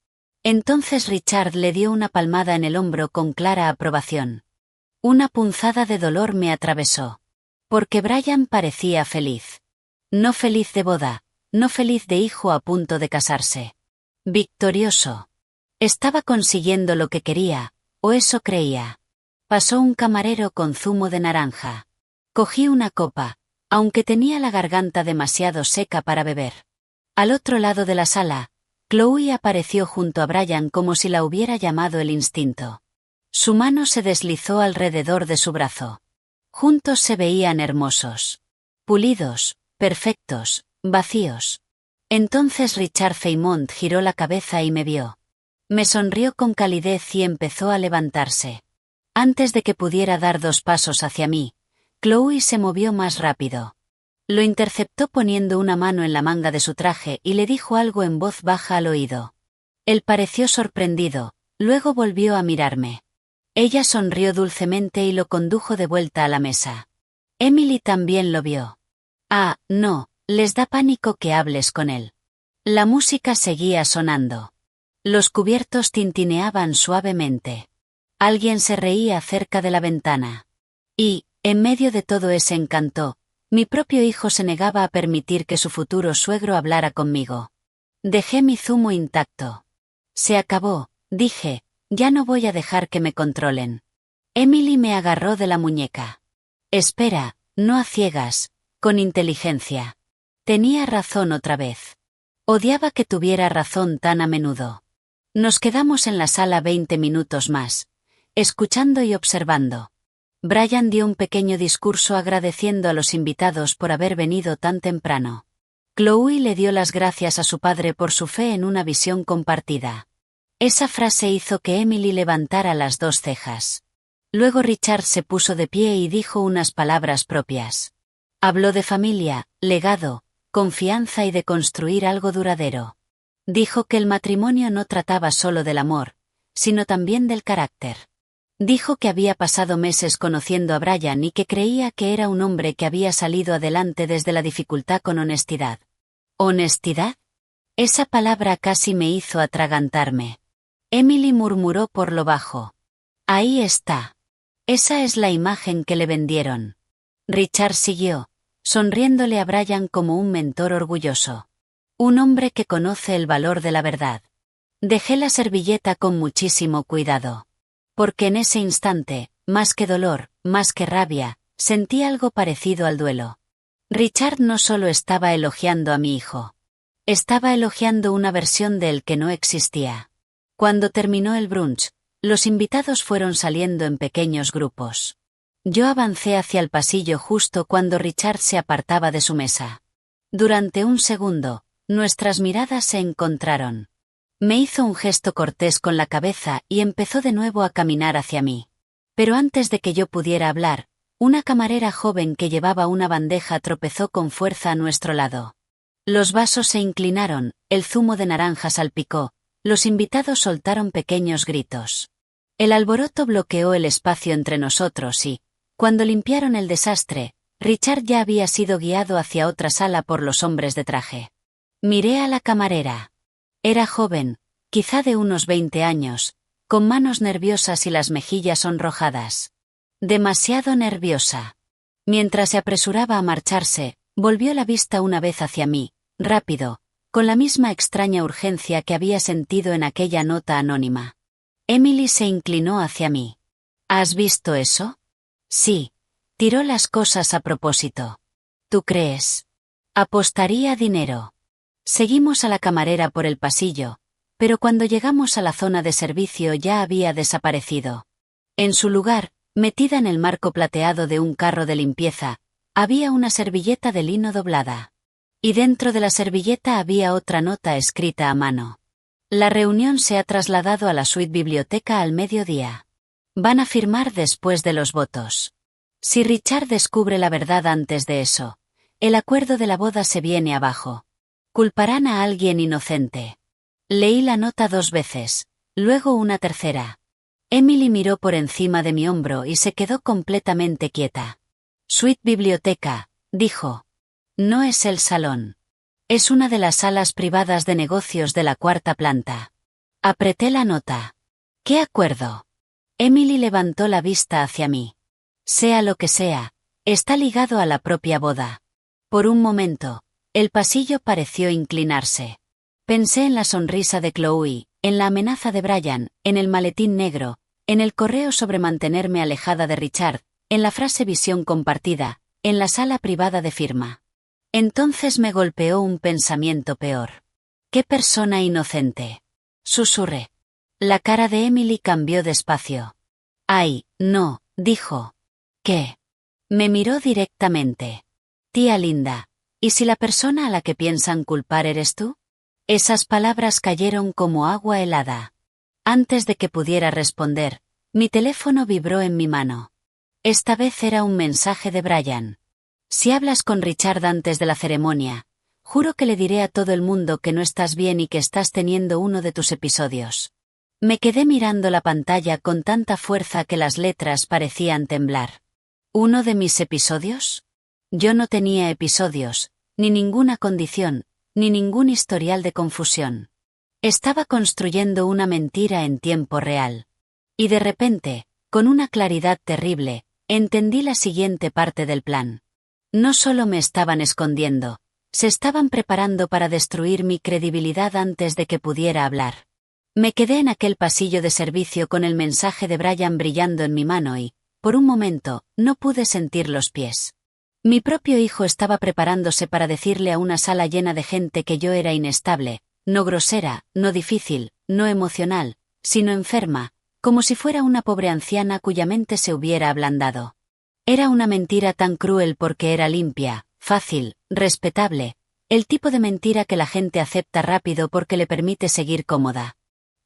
Entonces Richard le dio una palmada en el hombro con clara aprobación. Una punzada de dolor me atravesó. Porque Brian parecía feliz. No feliz de boda, no feliz de hijo a punto de casarse. Victorioso. Estaba consiguiendo lo que quería, o eso creía. Pasó un camarero con zumo de naranja. Cogí una copa, aunque tenía la garganta demasiado seca para beber. Al otro lado de la sala, Chloe apareció junto a Brian como si la hubiera llamado el instinto. Su mano se deslizó alrededor de su brazo. Juntos se veían hermosos. Pulidos, perfectos, vacíos. Entonces Richard Feymont giró la cabeza y me vio. Me sonrió con calidez y empezó a levantarse. Antes de que pudiera dar 2 pasos hacia mí, Chloe se movió más rápido. Lo interceptó poniendo una mano en la manga de su traje y le dijo algo en voz baja al oído. Él pareció sorprendido, luego volvió a mirarme. Ella sonrió dulcemente y lo condujo de vuelta a la mesa. Emily también lo vio. Ah, no, les da pánico que hables con él. La música seguía sonando. Los cubiertos tintineaban suavemente. Alguien se reía cerca de la ventana. Y, en medio de todo ese encanto, mi propio hijo se negaba a permitir que su futuro suegro hablara conmigo. Dejé mi zumo intacto. Se acabó, dije, ya no voy a dejar que me controlen. Emily me agarró de la muñeca. Espera, no a ciegas, con inteligencia. Tenía razón otra vez. Odiaba que tuviera razón tan a menudo. Nos quedamos en la sala 20 minutos más, escuchando y observando. Brian dio un pequeño discurso agradeciendo a los invitados por haber venido tan temprano. Chloe le dio las gracias a su padre por su fe en una visión compartida. Esa frase hizo que Emily levantara las dos cejas. Luego Richard se puso de pie y dijo unas palabras propias. Habló de familia, legado, confianza y de construir algo duradero. Dijo que el matrimonio no trataba solo del amor, sino también del carácter. Dijo que había pasado meses conociendo a Brian y que creía que era un hombre que había salido adelante desde la dificultad con honestidad. ¿Honestidad? Esa palabra casi me hizo atragantarme. Emily murmuró por lo bajo. Ahí está. Esa es la imagen que le vendieron. Richard siguió, sonriéndole a Brian como un mentor orgulloso. Un hombre que conoce el valor de la verdad. Dejé la servilleta con muchísimo cuidado. Porque en ese instante, más que dolor, más que rabia, sentí algo parecido al duelo. Richard no solo estaba elogiando a mi hijo. Estaba elogiando una versión de él que no existía. Cuando terminó el brunch, los invitados fueron saliendo en pequeños grupos. Yo avancé hacia el pasillo justo cuando Richard se apartaba de su mesa. Durante un segundo, nuestras miradas se encontraron. Me hizo un gesto cortés con la cabeza y empezó de nuevo a caminar hacia mí. Pero antes de que yo pudiera hablar, una camarera joven que llevaba una bandeja tropezó con fuerza a nuestro lado. Los vasos se inclinaron, el zumo de naranja salpicó, los invitados soltaron pequeños gritos. El alboroto bloqueó el espacio entre nosotros y, cuando limpiaron el desastre, Richard ya había sido guiado hacia otra sala por los hombres de traje. Miré a la camarera. Era joven, quizá de unos 20 años, con manos nerviosas y las mejillas sonrojadas. Demasiado nerviosa. Mientras se apresuraba a marcharse, volvió la vista una vez hacia mí, rápido, con la misma extraña urgencia que había sentido en aquella nota anónima. Emily se inclinó hacia mí. ¿Has visto eso? Sí. Tiró las cosas a propósito. ¿Tú crees? Apostaría dinero. Seguimos a la camarera por el pasillo, pero cuando llegamos a la zona de servicio ya había desaparecido. En su lugar, metida en el marco plateado de un carro de limpieza, había una servilleta de lino doblada. Y dentro de la servilleta había otra nota escrita a mano. La reunión se ha trasladado a la suite biblioteca al mediodía. Van a firmar después de los votos. Si Richard descubre la verdad antes de eso, el acuerdo de la boda se viene abajo. Culparán a alguien inocente. Leí la nota 2 veces, luego una tercera. Emily miró por encima de mi hombro y se quedó completamente quieta. Suite biblioteca, dijo. No es el salón. Es una de las salas privadas de negocios de la 4ª planta. Apreté la nota. ¿Qué acuerdo? Emily levantó la vista hacia mí. Sea lo que sea, está ligado a la propia boda. Por un momento, el pasillo pareció inclinarse. Pensé en la sonrisa de Chloe, en la amenaza de Brian, en el maletín negro, en el correo sobre mantenerme alejada de Richard, en la frase visión compartida, en la sala privada de firma. Entonces me golpeó un pensamiento peor. ¡Qué persona inocente! Susurré. La cara de Emily cambió despacio. ¡Ay, no!, dijo. ¿Qué? Me miró directamente. Tía linda, ¿y si la persona a la que piensan culpar eres tú? Esas palabras cayeron como agua helada. Antes de que pudiera responder, mi teléfono vibró en mi mano. Esta vez era un mensaje de Brian. Si hablas con Richard antes de la ceremonia, juro que le diré a todo el mundo que no estás bien y que estás teniendo uno de tus episodios. Me quedé mirando la pantalla con tanta fuerza que las letras parecían temblar. ¿Uno de mis episodios? Yo no tenía episodios, ni ninguna condición, ni ningún historial de confusión. Estaba construyendo una mentira en tiempo real. Y de repente, con una claridad terrible, entendí la siguiente parte del plan. No solo me estaban escondiendo, se estaban preparando para destruir mi credibilidad antes de que pudiera hablar. Me quedé en aquel pasillo de servicio con el mensaje de Brian brillando en mi mano y, por un momento, no pude sentir los pies. Mi propio hijo estaba preparándose para decirle a una sala llena de gente que yo era inestable, no grosera, no difícil, no emocional, sino enferma, como si fuera una pobre anciana cuya mente se hubiera ablandado. Era una mentira tan cruel porque era limpia, fácil, respetable, el tipo de mentira que la gente acepta rápido porque le permite seguir cómoda.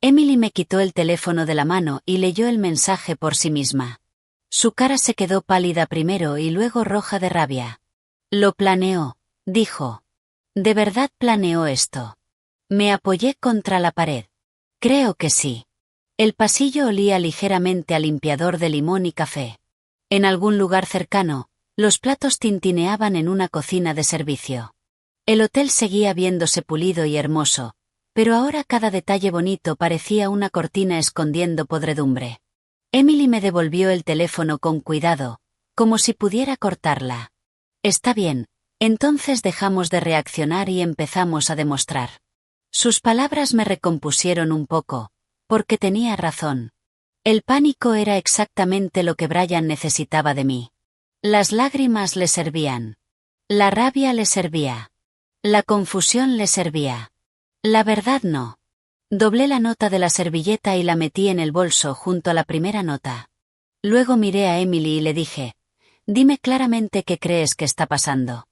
Emily me quitó el teléfono de la mano y leyó el mensaje por sí misma. Su cara se quedó pálida primero y luego roja de rabia. Lo planeó, dijo. ¿De verdad planeó esto? Me apoyé contra la pared. Creo que sí. El pasillo olía ligeramente a limpiador de limón y café. En algún lugar cercano, los platos tintineaban en una cocina de servicio. El hotel seguía viéndose pulido y hermoso, pero ahora cada detalle bonito parecía una cortina escondiendo podredumbre. Emily me devolvió el teléfono con cuidado, como si pudiera cortarla. Está bien, entonces dejamos de reaccionar y empezamos a demostrar. Sus palabras me recompusieron un poco, porque tenía razón. El pánico era exactamente lo que Brian necesitaba de mí. Las lágrimas le servían. La rabia le servía. La confusión le servía. La verdad no. Doblé la nota de la servilleta y la metí en el bolso junto a la primera nota. Luego miré a Emily y le dije, dime claramente qué crees que está pasando.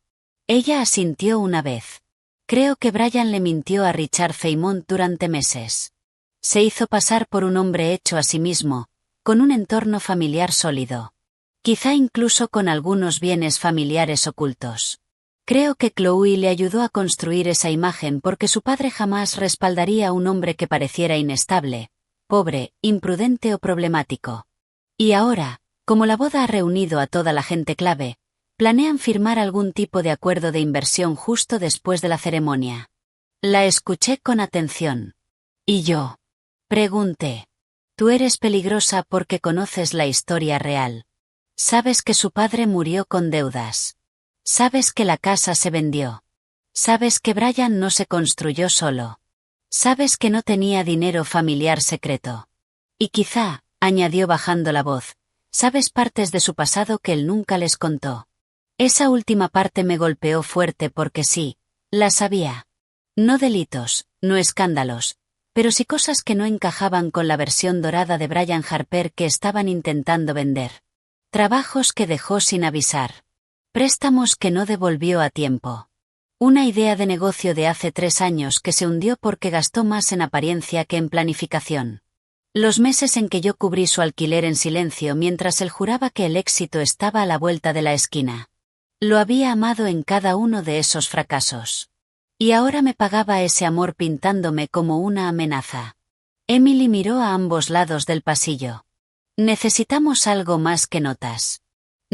Ella asintió una vez. Creo que Brian le mintió a Richard Feymont durante meses. Se hizo pasar por un hombre hecho a sí mismo, con un entorno familiar sólido. Quizá incluso con algunos bienes familiares ocultos. Creo que Chloe le ayudó a construir esa imagen porque su padre jamás respaldaría a un hombre que pareciera inestable, pobre, imprudente o problemático. Y ahora, como la boda ha reunido a toda la gente clave, planean firmar algún tipo de acuerdo de inversión justo después de la ceremonia. La escuché con atención. ¿Y yo? Pregunté. Tú eres peligrosa porque conoces la historia real. Sabes que su padre murió con deudas. Sabes que la casa se vendió. Sabes que Brian no se construyó solo. Sabes que no tenía dinero familiar secreto. Y quizá, añadió bajando la voz, sabes partes de su pasado que él nunca les contó. Esa última parte me golpeó fuerte porque sí, la sabía. No delitos, no escándalos, pero sí cosas que no encajaban con la versión dorada de Brian Harper que estaban intentando vender. Trabajos que dejó sin avisar. Préstamos que no devolvió a tiempo. Una idea de negocio de hace 3 años que se hundió porque gastó más en apariencia que en planificación. Los meses en que yo cubrí su alquiler en silencio mientras él juraba que el éxito estaba a la vuelta de la esquina. Lo había amado en cada uno de esos fracasos. Y ahora me pagaba ese amor pintándome como una amenaza. Emily miró a ambos lados del pasillo. Necesitamos algo más que notas.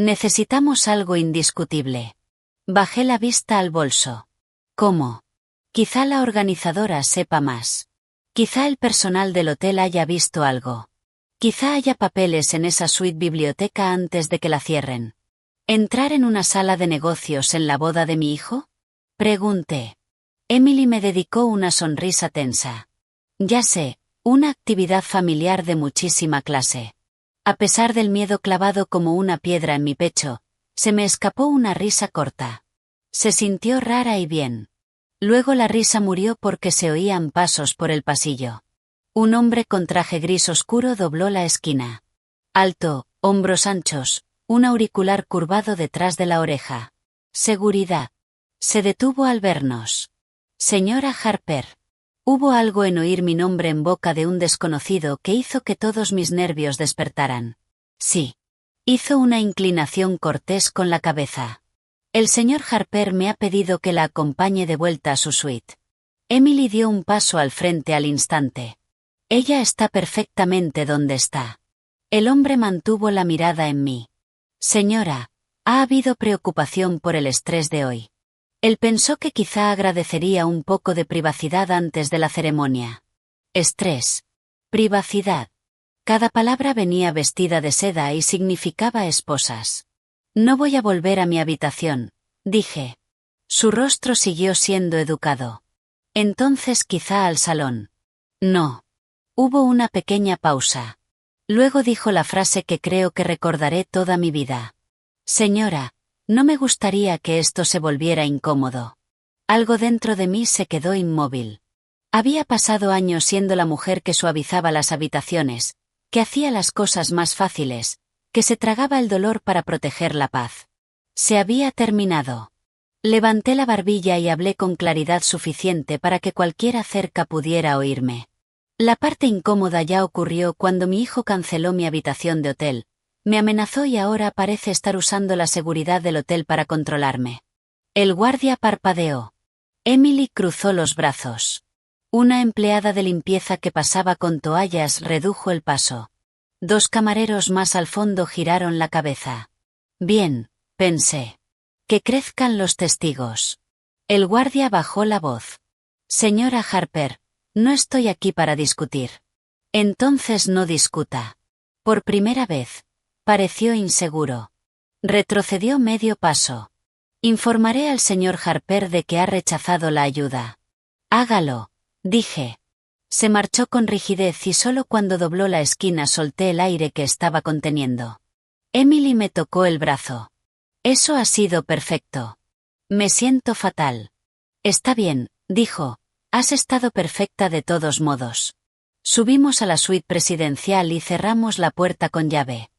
Necesitamos algo indiscutible. Bajé la vista al bolso. ¿Cómo? Quizá la organizadora sepa más. Quizá el personal del hotel haya visto algo. Quizá haya papeles en esa suite biblioteca antes de que la cierren. ¿Entrar en una sala de negocios en la boda de mi hijo? Pregunté. Emily me dedicó una sonrisa tensa. Ya sé, una actividad familiar de muchísima clase. A pesar del miedo clavado como una piedra en mi pecho, se me escapó una risa corta. Se sintió rara y bien. Luego la risa murió porque se oían pasos por el pasillo. Un hombre con traje gris oscuro dobló la esquina. Alto, hombros anchos, un auricular curvado detrás de la oreja. Seguridad. Se detuvo al vernos. Señora Harper. Hubo algo en oír mi nombre en boca de un desconocido que hizo que todos mis nervios despertaran. Sí. Hizo una inclinación cortés con la cabeza. El señor Harper me ha pedido que la acompañe de vuelta a su suite. Emily dio un paso al frente al instante. Ella está perfectamente donde está. El hombre mantuvo la mirada en mí. Señora, ha habido preocupación por el estrés de hoy. Él pensó que quizá agradecería un poco de privacidad antes de la ceremonia. Estrés. Privacidad. Cada palabra venía vestida de seda y significaba esposas. No voy a volver a mi habitación, dije. Su rostro siguió siendo educado. Entonces quizá al salón. No. Hubo una pequeña pausa. Luego dijo la frase que creo que recordaré toda mi vida. Señora, no me gustaría que esto se volviera incómodo. Algo dentro de mí se quedó inmóvil. Había pasado años siendo la mujer que suavizaba las habitaciones, que hacía las cosas más fáciles, que se tragaba el dolor para proteger la paz. Se había terminado. Levanté la barbilla y hablé con claridad suficiente para que cualquiera cerca pudiera oírme. La parte incómoda ya ocurrió cuando mi hijo canceló mi habitación de hotel, me amenazó y ahora parece estar usando la seguridad del hotel para controlarme. El guardia parpadeó. Emily cruzó los brazos. Una empleada de limpieza que pasaba con toallas redujo el paso. 2 camareros más al fondo giraron la cabeza. Bien, pensé. Que crezcan los testigos. El guardia bajó la voz. Señora Harper, no estoy aquí para discutir. Entonces no discuta. Por primera vez. Pareció inseguro. Retrocedió medio paso. Informaré al señor Harper de que ha rechazado la ayuda. Hágalo, dije. Se marchó con rigidez y solo cuando dobló la esquina solté el aire que estaba conteniendo. Emily me tocó el brazo. Eso ha sido perfecto. Me siento fatal. Está bien, dijo. Has estado perfecta de todos modos. Subimos a la suite presidencial y cerramos la puerta con llave.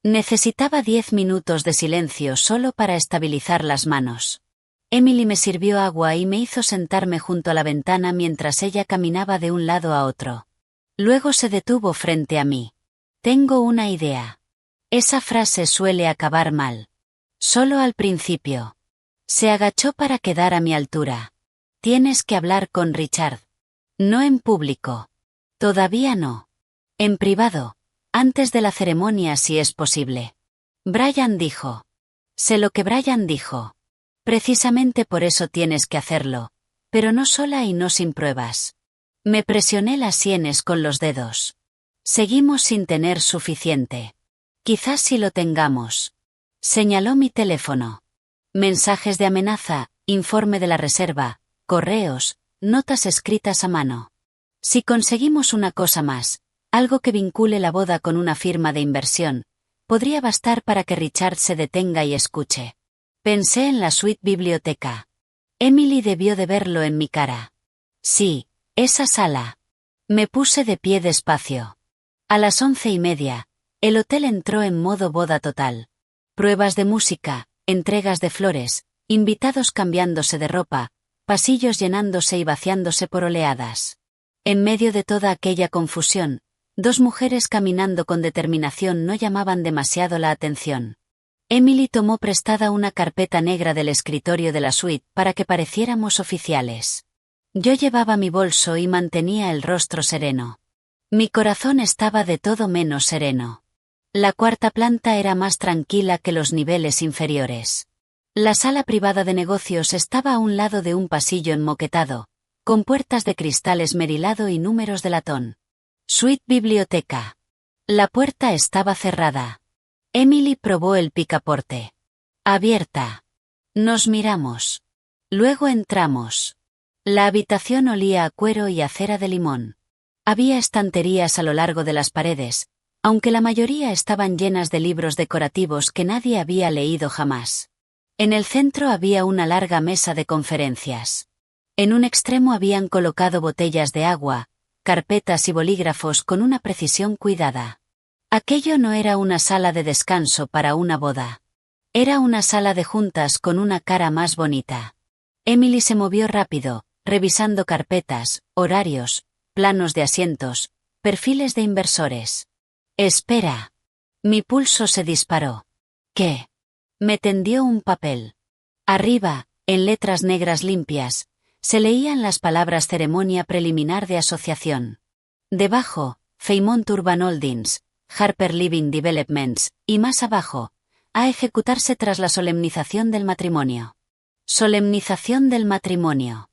Necesitaba 10 minutos de silencio solo para estabilizar las manos. Emily me sirvió agua y me hizo sentarme junto a la ventana mientras ella caminaba de un lado a otro. Luego se detuvo frente a mí. Tengo una idea. Esa frase suele acabar mal. Solo al principio. Se agachó para quedar a mi altura. Tienes que hablar con Richard. No en público. Todavía no. En privado. Antes de la ceremonia si es posible. Brian dijo. Sé lo que Brian dijo. Precisamente por eso tienes que hacerlo. Pero no sola y no sin pruebas. Me presioné las sienes con los dedos. Seguimos sin tener suficiente. Quizás si lo tengamos. Señaló mi teléfono. Mensajes de amenaza, informe de la reserva, correos, notas escritas a mano. Si conseguimos una cosa más, algo que vincule la boda con una firma de inversión, podría bastar para que Richard se detenga y escuche. Pensé en la suite biblioteca. Emily debió de verlo en mi cara. Sí, esa sala. Me puse de pie despacio. A las 11:30, el hotel entró en modo boda total. Pruebas de música, entregas de flores, invitados cambiándose de ropa, pasillos llenándose y vaciándose por oleadas. En medio de toda aquella confusión, 2 mujeres caminando con determinación no llamaban demasiado la atención. Emily tomó prestada una carpeta negra del escritorio de la suite para que pareciéramos oficiales. Yo llevaba mi bolso y mantenía el rostro sereno. Mi corazón estaba de todo menos sereno. La 4ª planta era más tranquila que los niveles inferiores. La sala privada de negocios estaba a un lado de un pasillo enmoquetado, con puertas de cristal esmerilado y números de latón. Suite biblioteca. La puerta estaba cerrada. Emily probó el picaporte. Abierta. Nos miramos. Luego entramos. La habitación olía a cuero y a cera de limón. Había estanterías a lo largo de las paredes, aunque la mayoría estaban llenas de libros decorativos que nadie había leído jamás. En el centro había una larga mesa de conferencias. En un extremo habían colocado botellas de agua, carpetas y bolígrafos con una precisión cuidada. Aquello no era una sala de descanso para una boda. Era una sala de juntas con una cara más bonita. Emily se movió rápido, revisando carpetas, horarios, planos de asientos, perfiles de inversores. Espera. Mi pulso se disparó. ¿Qué? Me tendió un papel. Arriba, en letras negras limpias, se leían las palabras ceremonia preliminar de asociación. Debajo, Fairmont Urban Holdings, Harper Living Developments, y más abajo, a ejecutarse tras la solemnización del matrimonio. Solemnización del matrimonio.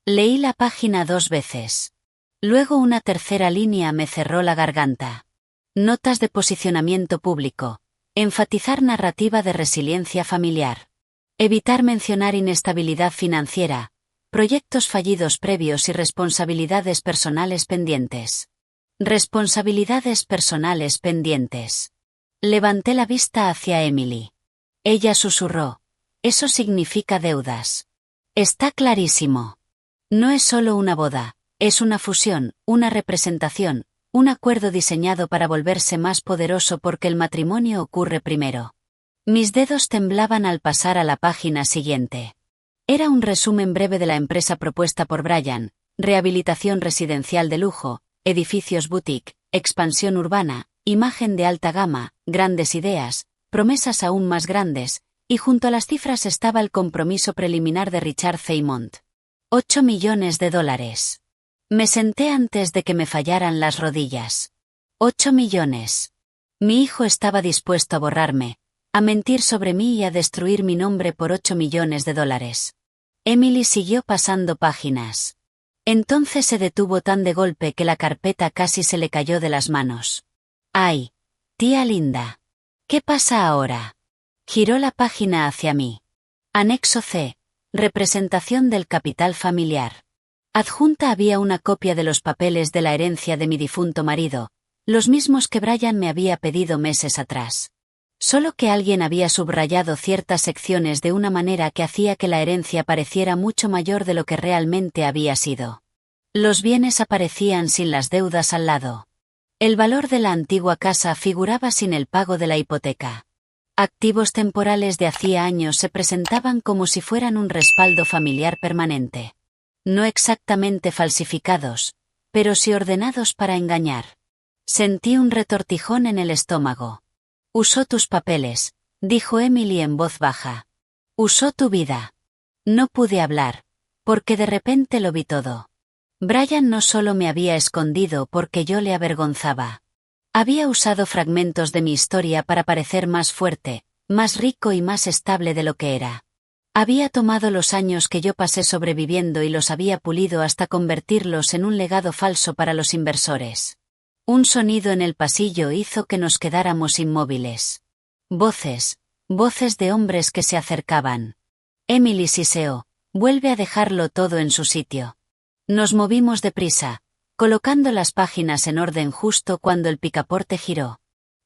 Leí la página 2 veces. Luego una tercera línea me cerró la garganta. Notas de posicionamiento público. Enfatizar narrativa de resiliencia familiar. Evitar mencionar inestabilidad financiera, proyectos fallidos previos y responsabilidades personales pendientes. Responsabilidades personales pendientes. Levanté la vista hacia Emily. Ella susurró. Eso significa deudas. Está clarísimo. No es solo una boda, es una fusión, una representación, un acuerdo diseñado para volverse más poderoso porque el matrimonio ocurre primero. Mis dedos temblaban al pasar a la página siguiente. Era un resumen breve de la empresa propuesta por Brian: rehabilitación residencial de lujo, edificios boutique, expansión urbana, imagen de alta gama, grandes ideas, promesas aún más grandes, y junto a las cifras estaba el compromiso preliminar de Richard Fairmont. $8 millones. Me senté antes de que me fallaran las rodillas. 8 millones. Mi hijo estaba dispuesto a borrarme, a mentir sobre mí y a destruir mi nombre por $8 millones. Emily siguió pasando páginas. Entonces se detuvo tan de golpe que la carpeta casi se le cayó de las manos. ¡Ay, tía linda! ¿Qué pasa ahora? Giró la página hacia mí. Anexo C. Representación del capital familiar. Adjunta había una copia de los papeles de la herencia de mi difunto marido, los mismos que Brian me había pedido meses atrás. Solo que alguien había subrayado ciertas secciones de una manera que hacía que la herencia pareciera mucho mayor de lo que realmente había sido. Los bienes aparecían sin las deudas al lado. El valor de la antigua casa figuraba sin el pago de la hipoteca. Activos temporales de hacía años se presentaban como si fueran un respaldo familiar permanente. No exactamente falsificados, pero sí ordenados para engañar. Sentí un retortijón en el estómago. Usó tus papeles, dijo Emily en voz baja. Usó tu vida. No pude hablar, porque de repente lo vi todo. Brian no solo me había escondido porque yo le avergonzaba. Había usado fragmentos de mi historia para parecer más fuerte, más rico y más estable de lo que era. Había tomado los años que yo pasé sobreviviendo y los había pulido hasta convertirlos en un legado falso para los inversores. Un sonido en el pasillo hizo que nos quedáramos inmóviles. Voces de hombres que se acercaban. Emily siseó, vuelve a dejarlo todo en su sitio. Nos movimos deprisa, colocando las páginas en orden justo cuando el picaporte giró.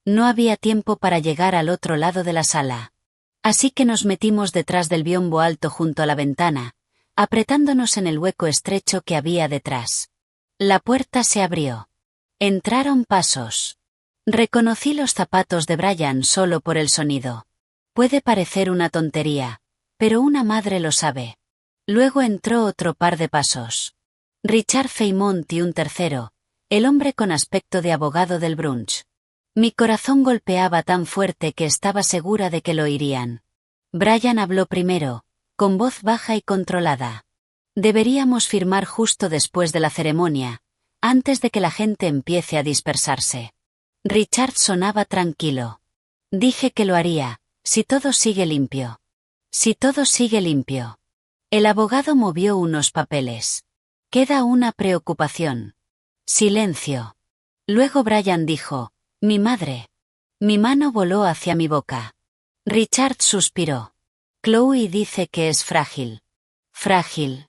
No había tiempo para llegar al otro lado de la sala. Así que nos metimos detrás del biombo alto junto a la ventana, apretándonos en el hueco estrecho que había detrás. La puerta se abrió. Entraron pasos. Reconocí los zapatos de Brian solo por el sonido. Puede parecer una tontería, pero una madre lo sabe. Luego entró otro par de pasos. Richard Fairmont y un tercero, el hombre con aspecto de abogado del brunch. Mi corazón golpeaba tan fuerte que estaba segura de que lo oirían. Brian habló primero, con voz baja y controlada. Deberíamos firmar justo después de la ceremonia, antes de que la gente empiece a dispersarse. Richard sonaba tranquilo. Dije que lo haría, si todo sigue limpio. Si todo sigue limpio. El abogado movió unos papeles. Queda una preocupación. Silencio. Luego Brian dijo, mi madre. Mi mano voló hacia mi boca. Richard suspiró. Chloe dice que es frágil. Frágil.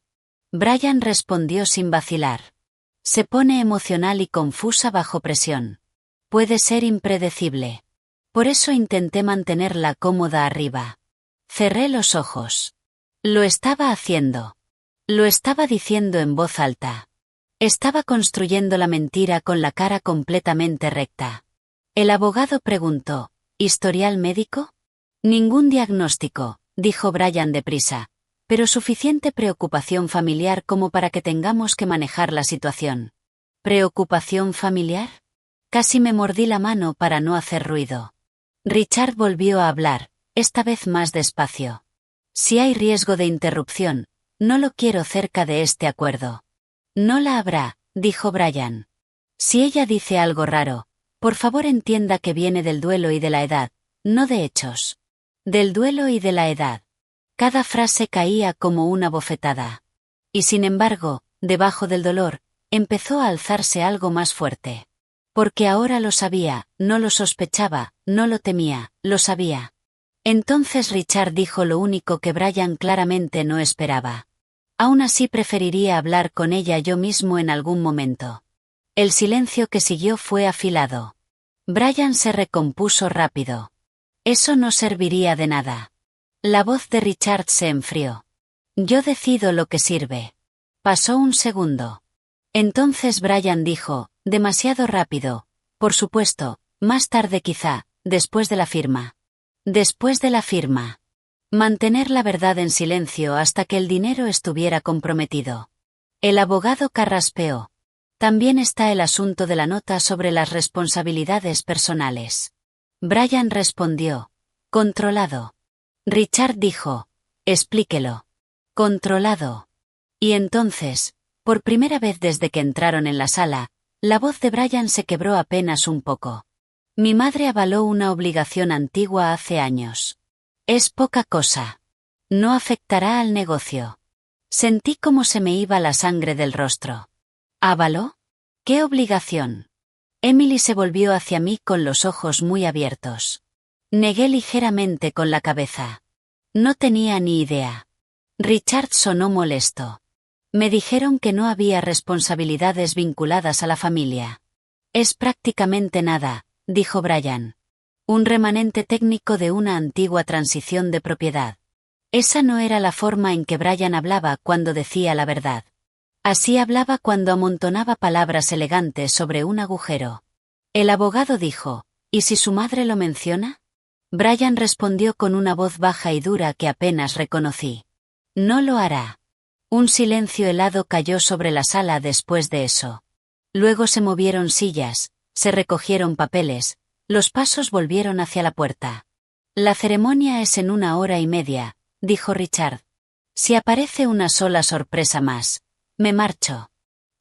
Brian respondió sin vacilar. Se pone emocional y confusa bajo presión. Puede ser impredecible. Por eso intenté mantenerla cómoda arriba. Cerré los ojos. Lo estaba haciendo. Lo estaba diciendo en voz alta. Estaba construyendo la mentira con la cara completamente recta. El abogado preguntó, ¿historial médico? Ningún diagnóstico, dijo Brian deprisa, pero suficiente preocupación familiar como para que tengamos que manejar la situación. ¿Preocupación familiar? Casi me mordí la mano para no hacer ruido. Richard volvió a hablar, esta vez más despacio. Si hay riesgo de interrupción, no lo quiero cerca de este acuerdo. No la habrá, dijo Brian. Si ella dice algo raro, por favor entienda que viene del duelo y de la edad, no de hechos. Del duelo y de la edad. Cada frase caía como una bofetada. Y sin embargo, debajo del dolor, empezó a alzarse algo más fuerte. Porque ahora lo sabía, no lo sospechaba, no lo temía, lo sabía. Entonces Richard dijo lo único que Brian claramente no esperaba. Aún así preferiría hablar con ella yo mismo en algún momento. El silencio que siguió fue afilado. Brian se recompuso rápido. Eso no serviría de nada. La voz de Richard se enfrió. Yo decido lo que sirve. Pasó un segundo. Entonces Brian dijo, demasiado rápido, por supuesto, más tarde quizá, después de la firma. Después de la firma. Mantener la verdad en silencio hasta que el dinero estuviera comprometido. El abogado carraspeó. También está el asunto de la nota sobre las responsabilidades personales. Brian respondió. Controlado. Richard dijo. Explíquelo. Controlado. Y entonces, por primera vez desde que entraron en la sala, la voz de Brian se quebró apenas un poco. Mi madre avaló una obligación antigua hace años. Es poca cosa. No afectará al negocio. Sentí como se me iba la sangre del rostro. ¿Avaló? ¿Qué obligación? Emily se volvió hacia mí con los ojos muy abiertos. Negué ligeramente con la cabeza. No tenía ni idea. Richard sonó molesto. Me dijeron que no había responsabilidades vinculadas a la familia. Es prácticamente nada, dijo Brian. Un remanente técnico de una antigua transición de propiedad. Esa no era la forma en que Brian hablaba cuando decía la verdad. Así hablaba cuando amontonaba palabras elegantes sobre un agujero. El abogado dijo, ¿y si su madre lo menciona? Brian respondió con una voz baja y dura que apenas reconocí. No lo hará. Un silencio helado cayó sobre la sala después de eso. Luego se movieron sillas, se recogieron papeles, los pasos volvieron hacia la puerta. La ceremonia es en 1 hora y media, dijo Richard. Si aparece una sola sorpresa más, me marcho.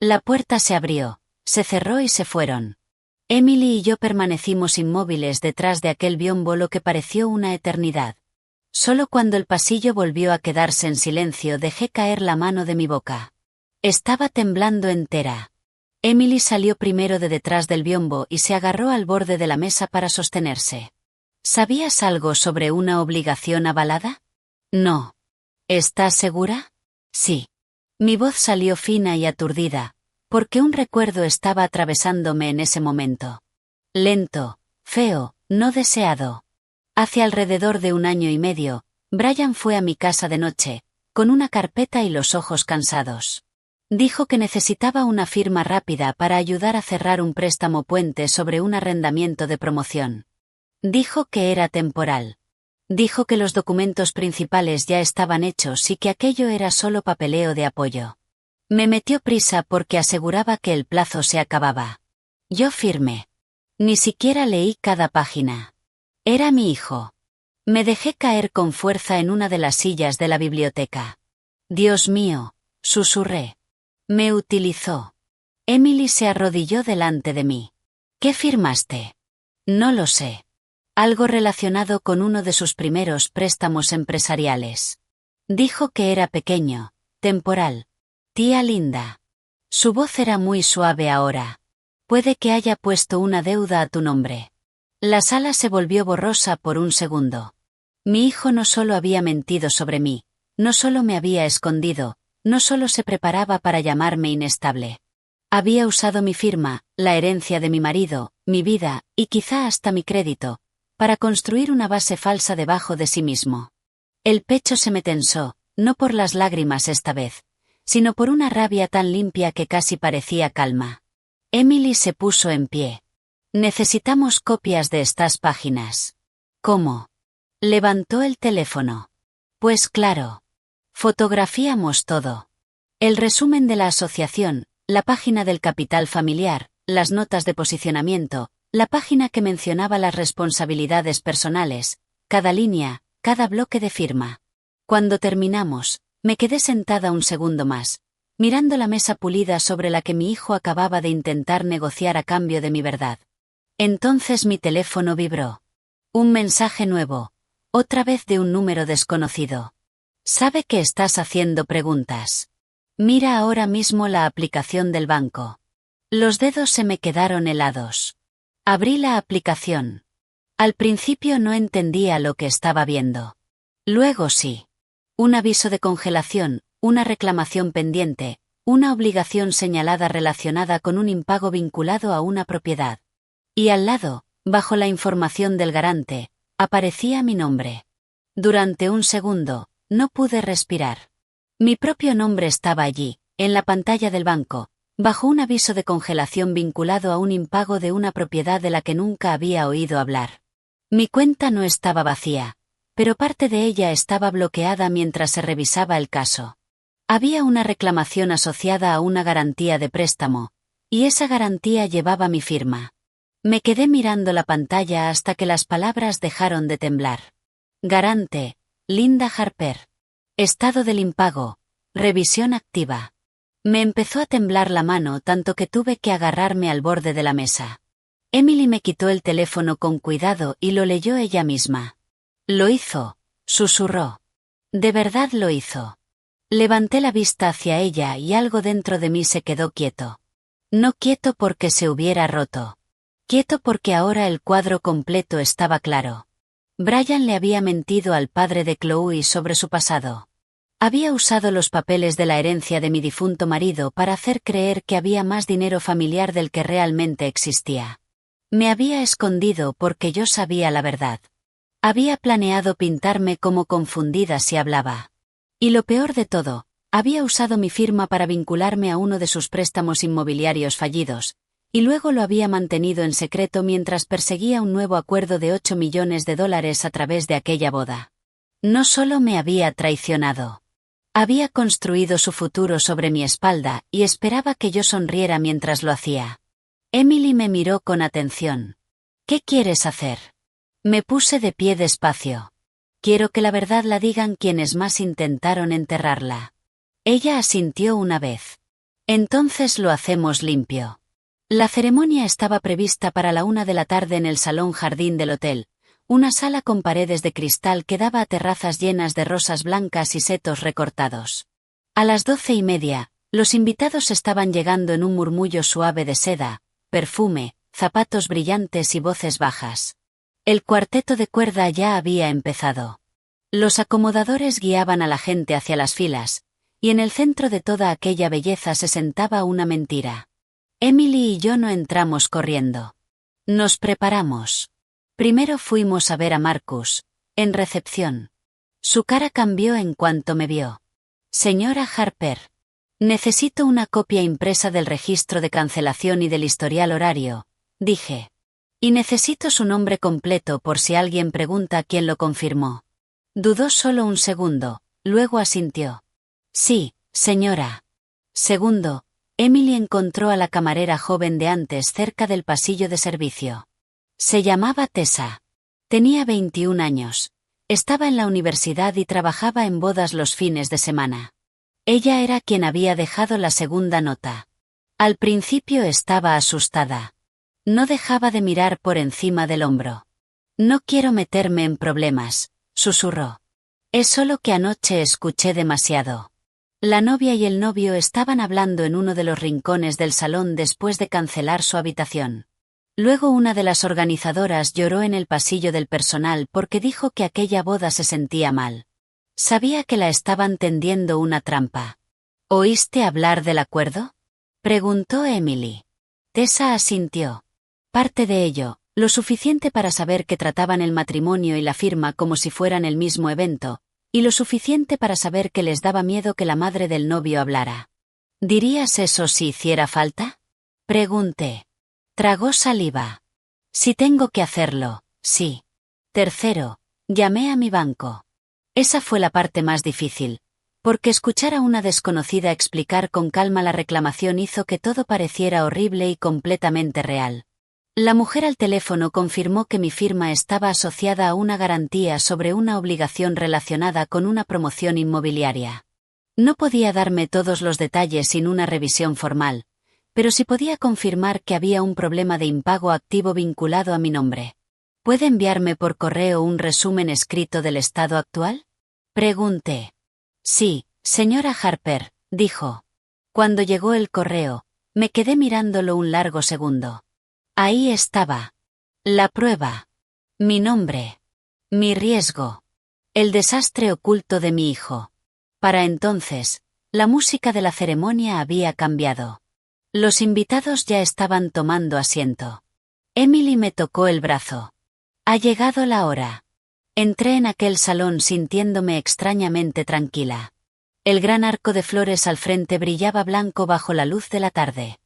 La puerta se abrió, se cerró y se fueron. Emily y yo permanecimos inmóviles detrás de aquel biombo lo que pareció una eternidad. Solo cuando el pasillo volvió a quedarse en silencio dejé caer la mano de mi boca. Estaba temblando entera. Emily salió primero de detrás del biombo y se agarró al borde de la mesa para sostenerse. ¿Sabías algo sobre una obligación avalada? No. ¿Estás segura? Sí. Mi voz salió fina y aturdida, porque un recuerdo estaba atravesándome en ese momento. Lento, feo, no deseado. Hace alrededor de 1 año y medio, Brian fue a mi casa de noche, con una carpeta y los ojos cansados. Dijo que necesitaba una firma rápida para ayudar a cerrar un préstamo puente sobre un arrendamiento de promoción. Dijo que era temporal. Dijo que los documentos principales ya estaban hechos y que aquello era solo papeleo de apoyo. Me metió prisa porque aseguraba que el plazo se acababa. Yo firmé. Ni siquiera leí cada página. Era mi hijo. Me dejé caer con fuerza en una de las sillas de la biblioteca. Dios mío, susurré. Me utilizó. Emily se arrodilló delante de mí. ¿Qué firmaste? No lo sé. Algo relacionado con uno de sus primeros préstamos empresariales. Dijo que era pequeño, temporal. Tía linda. Su voz era muy suave ahora. Puede que haya puesto una deuda a tu nombre. La sala se volvió borrosa por un segundo. Mi hijo no solo había mentido sobre mí, no solo me había escondido, no solo se preparaba para llamarme inestable. Había usado mi firma, la herencia de mi marido, mi vida, y quizá hasta mi crédito, para construir una base falsa debajo de sí mismo. El pecho se me tensó, no por las lágrimas esta vez, sino por una rabia tan limpia que casi parecía calma. Emily se puso en pie. Necesitamos copias de estas páginas. ¿Cómo? Levantó el teléfono. Pues claro. Fotografiamos todo. El resumen de la asociación, la página del capital familiar, las notas de posicionamiento, la página que mencionaba las responsabilidades personales, cada línea, cada bloque de firma. Cuando terminamos, me quedé sentada un segundo más, mirando la mesa pulida sobre la que mi hijo acababa de intentar negociar a cambio de mi verdad. Entonces mi teléfono vibró. Un mensaje nuevo, otra vez de un número desconocido. Sabe que estás haciendo preguntas. Mira ahora mismo la aplicación del banco. Los dedos se me quedaron helados. Abrí la aplicación. Al principio no entendía lo que estaba viendo. Luego sí. Un aviso de congelación, una reclamación pendiente, una obligación señalada relacionada con un impago vinculado a una propiedad. Y al lado, bajo la información del garante, aparecía mi nombre. Durante un segundo, no pude respirar. Mi propio nombre estaba allí, en la pantalla del banco, bajo un aviso de congelación vinculado a un impago de una propiedad de la que nunca había oído hablar. Mi cuenta no estaba vacía, pero parte de ella estaba bloqueada mientras se revisaba el caso. Había una reclamación asociada a una garantía de préstamo, y esa garantía llevaba mi firma. Me quedé mirando la pantalla hasta que las palabras dejaron de temblar. Garante, Linda Harper. Estado del impago. Revisión activa. Me empezó a temblar la mano tanto que tuve que agarrarme al borde de la mesa. Emily me quitó el teléfono con cuidado y lo leyó ella misma. Lo hizo, susurró. De verdad lo hizo. Levanté la vista hacia ella y algo dentro de mí se quedó quieto. No quieto porque se hubiera roto. Quieto porque ahora el cuadro completo estaba claro. Brian le había mentido al padre de Chloe sobre su pasado. Había usado los papeles de la herencia de mi difunto marido para hacer creer que había más dinero familiar del que realmente existía. Me había escondido porque yo sabía la verdad. Había planeado pintarme como confundida si hablaba. Y lo peor de todo, había usado mi firma para vincularme a uno de sus préstamos inmobiliarios fallidos, y luego lo había mantenido en secreto mientras perseguía un nuevo acuerdo de $8 millones a través de aquella boda. No solo me había traicionado. Había construido su futuro sobre mi espalda y esperaba que yo sonriera mientras lo hacía. Emily me miró con atención. ¿Qué quieres hacer? Me puse de pie despacio. Quiero que la verdad la digan quienes más intentaron enterrarla. Ella asintió una vez. Entonces lo hacemos limpio. La ceremonia estaba prevista para la 1 de la tarde en el salón jardín del hotel, una sala con paredes de cristal que daba a terrazas llenas de rosas blancas y setos recortados. A las 12:30, los invitados estaban llegando en un murmullo suave de seda, perfume, zapatos brillantes y voces bajas. El cuarteto de cuerda ya había empezado. Los acomodadores guiaban a la gente hacia las filas, y en el centro de toda aquella belleza se sentaba una mentira. Emily y yo no entramos corriendo. Nos preparamos. Primero fuimos a ver a Marcus, en recepción. Su cara cambió en cuanto me vio. Señora Harper. Necesito una copia impresa del registro de cancelación y del historial horario, dije. Y necesito su nombre completo por si alguien pregunta quién lo confirmó. Dudó solo un segundo, luego asintió. Sí, señora. Segundo, Emily encontró a la camarera joven de antes cerca del pasillo de servicio. Se llamaba Tessa. Tenía 21 años. Estaba en la universidad y trabajaba en bodas los fines de semana. Ella era quien había dejado la segunda nota. Al principio estaba asustada. No dejaba de mirar por encima del hombro. No quiero meterme en problemas, susurró. Es solo que anoche escuché demasiado. La novia y el novio estaban hablando en uno de los rincones del salón después de cancelar su habitación. Luego una de las organizadoras lloró en el pasillo del personal porque dijo que aquella boda se sentía mal. Sabía que la estaban tendiendo una trampa. ¿Oíste hablar del acuerdo? Preguntó Emily. Tessa asintió. Parte de ello, lo suficiente para saber que trataban el matrimonio y la firma como si fueran el mismo evento, y lo suficiente para saber que les daba miedo que la madre del novio hablara. ¿Dirías eso si hiciera falta? Pregunté. Tragó saliva. Si tengo que hacerlo, sí. Tercero, llamé a mi banco. Esa fue la parte más difícil, porque escuchar a una desconocida explicar con calma la reclamación hizo que todo pareciera horrible y completamente real. La mujer al teléfono confirmó que mi firma estaba asociada a una garantía sobre una obligación relacionada con una promoción inmobiliaria. No podía darme todos los detalles sin una revisión formal, pero sí podía confirmar que había un problema de impago activo vinculado a mi nombre. ¿Puede enviarme por correo un resumen escrito del estado actual? Pregunté. Sí, señora Harper, dijo. Cuando llegó el correo, me quedé mirándolo un largo segundo. Ahí estaba. La prueba. Mi nombre. Mi riesgo. El desastre oculto de mi hijo. Para entonces, la música de la ceremonia había cambiado. Los invitados ya estaban tomando asiento. Emily me tocó el brazo. Ha llegado la hora. Entré en aquel salón sintiéndome extrañamente tranquila. El gran arco de flores al frente brillaba blanco bajo la luz de la tarde.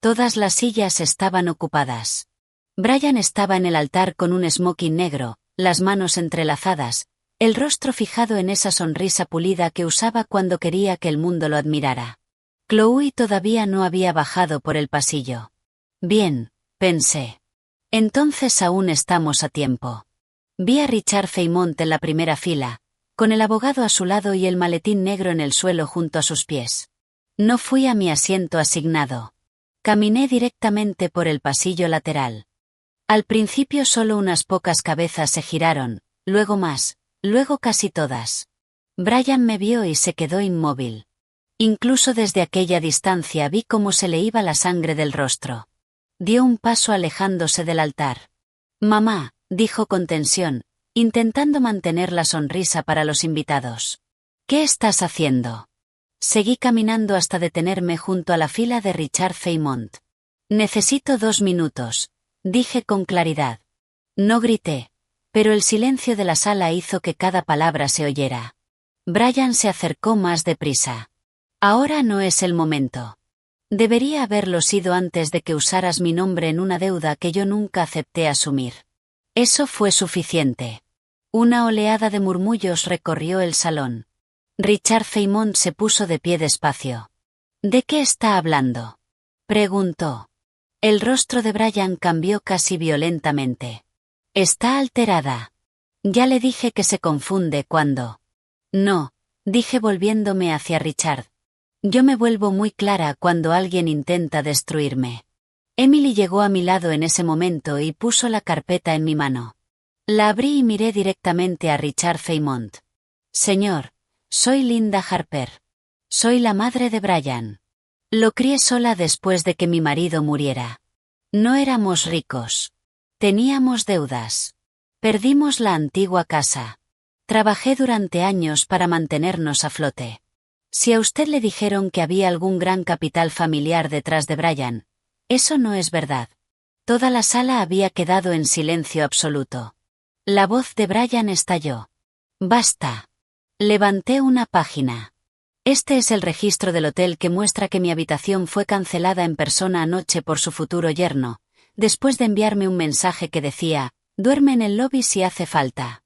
Todas las sillas estaban ocupadas. Brian estaba en el altar con un smoking negro, las manos entrelazadas, el rostro fijado en esa sonrisa pulida que usaba cuando quería que el mundo lo admirara. Chloe todavía no había bajado por el pasillo. Bien, pensé. Entonces aún estamos a tiempo. Vi a Richard Feymont en la primera fila, con el abogado a su lado y el maletín negro en el suelo junto a sus pies. No fui a mi asiento asignado. Caminé directamente por el pasillo lateral. Al principio solo unas pocas cabezas se giraron, luego más, luego casi todas. Brian me vio y se quedó inmóvil. Incluso desde aquella distancia vi cómo se le iba la sangre del rostro. Dio un paso alejándose del altar. Mamá, dijo con tensión, intentando mantener la sonrisa para los invitados. ¿Qué estás haciendo? Seguí caminando hasta detenerme junto a la fila de Richard Feymont. Necesito 2 minutos, dije con claridad. No grité, pero el silencio de la sala hizo que cada palabra se oyera. Brian se acercó más deprisa. Ahora no es el momento. Debería haberlo sido antes de que usaras mi nombre en una deuda que yo nunca acepté asumir. Eso fue suficiente. Una oleada de murmullos recorrió el salón. Richard Feymont se puso de pie despacio. ¿De qué está hablando?, preguntó. El rostro de Brian cambió casi violentamente. Está alterada. Ya le dije que se confunde cuando... No, dije volviéndome hacia Richard. Yo me vuelvo muy clara cuando alguien intenta destruirme. Emily llegó a mi lado en ese momento y puso la carpeta en mi mano. La abrí y miré directamente a Richard Feymont. Señor, soy Linda Harper. Soy la madre de Brian. Lo crié sola después de que mi marido muriera. No éramos ricos. Teníamos deudas. Perdimos la antigua casa. Trabajé durante años para mantenernos a flote. Si a usted le dijeron que había algún gran capital familiar detrás de Brian, eso no es verdad. Toda la sala había quedado en silencio absoluto. La voz de Brian estalló. Basta. Levanté una página. Este es el registro del hotel que muestra que mi habitación fue cancelada en persona anoche por su futuro yerno, después de enviarme un mensaje que decía, duerme en el lobby si hace falta.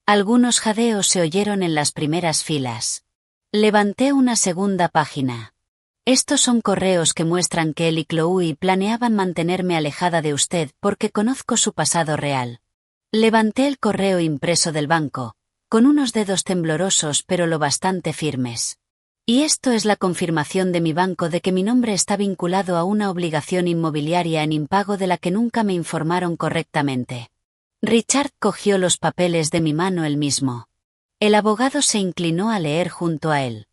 Algunos jadeos se oyeron en las primeras filas. Levanté una segunda página. Estos son correos que muestran que él y Chloe planeaban mantenerme alejada de usted porque conozco su pasado real. Levanté el correo impreso del banco, con unos dedos temblorosos pero lo bastante firmes. Y esto es la confirmación de mi banco de que mi nombre está vinculado a una obligación inmobiliaria en impago de la que nunca me informaron correctamente. Richard cogió los papeles de mi mano él mismo. El abogado se inclinó a leer junto a él.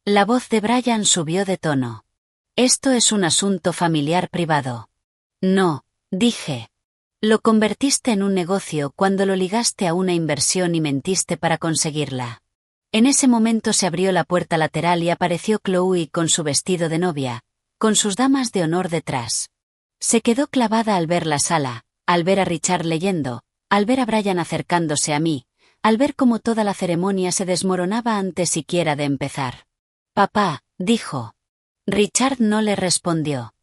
La voz de Brian subió de tono. Esto es un asunto familiar privado. No, dije. Lo convertiste en un negocio cuando lo ligaste a una inversión y mentiste para conseguirla. En ese momento se abrió la puerta lateral y apareció Chloe con su vestido de novia, con sus damas de honor detrás. Se quedó clavada al ver la sala, al ver a Richard leyendo, al ver a Brian acercándose a mí, al ver cómo toda la ceremonia se desmoronaba antes siquiera de empezar. Papá, dijo. Richard no le respondió.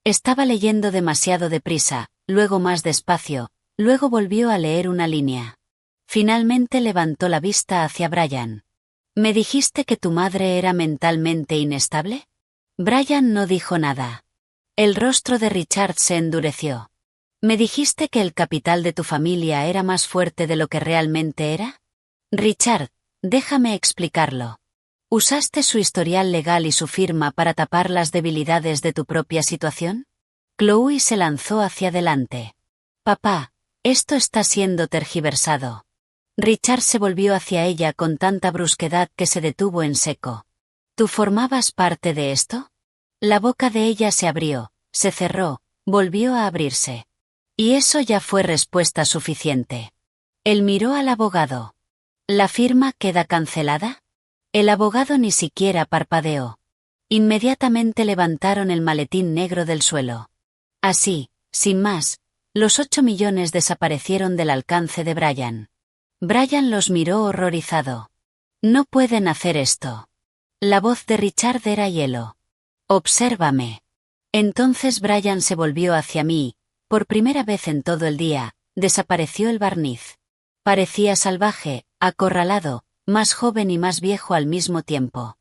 Estaba leyendo demasiado deprisa, luego más despacio, luego volvió a leer una línea. Finalmente levantó la vista hacia Brian. ¿Me dijiste que tu madre era mentalmente inestable? Brian no dijo nada. El rostro de Richard se endureció. ¿Me dijiste que el capital de tu familia era más fuerte de lo que realmente era? Richard, déjame explicarlo. ¿Usaste su historial legal y su firma para tapar las debilidades de tu propia situación? Chloe se lanzó hacia adelante. Papá, esto está siendo tergiversado. Richard se volvió hacia ella con tanta brusquedad que se detuvo en seco. ¿Tú formabas parte de esto? La boca de ella se abrió, se cerró, volvió a abrirse. Y eso ya fue respuesta suficiente. Él miró al abogado. ¿La firma queda cancelada? El abogado ni siquiera parpadeó. Inmediatamente levantaron el maletín negro del suelo. Así, sin más, los 8 millones desaparecieron del alcance de Brian. Brian los miró horrorizado. No pueden hacer esto. La voz de Richard era hielo. Obsérvame. Entonces Brian se volvió hacia mí, por primera vez en todo el día, desapareció el barniz. Parecía salvaje, acorralado, más joven y más viejo al mismo tiempo.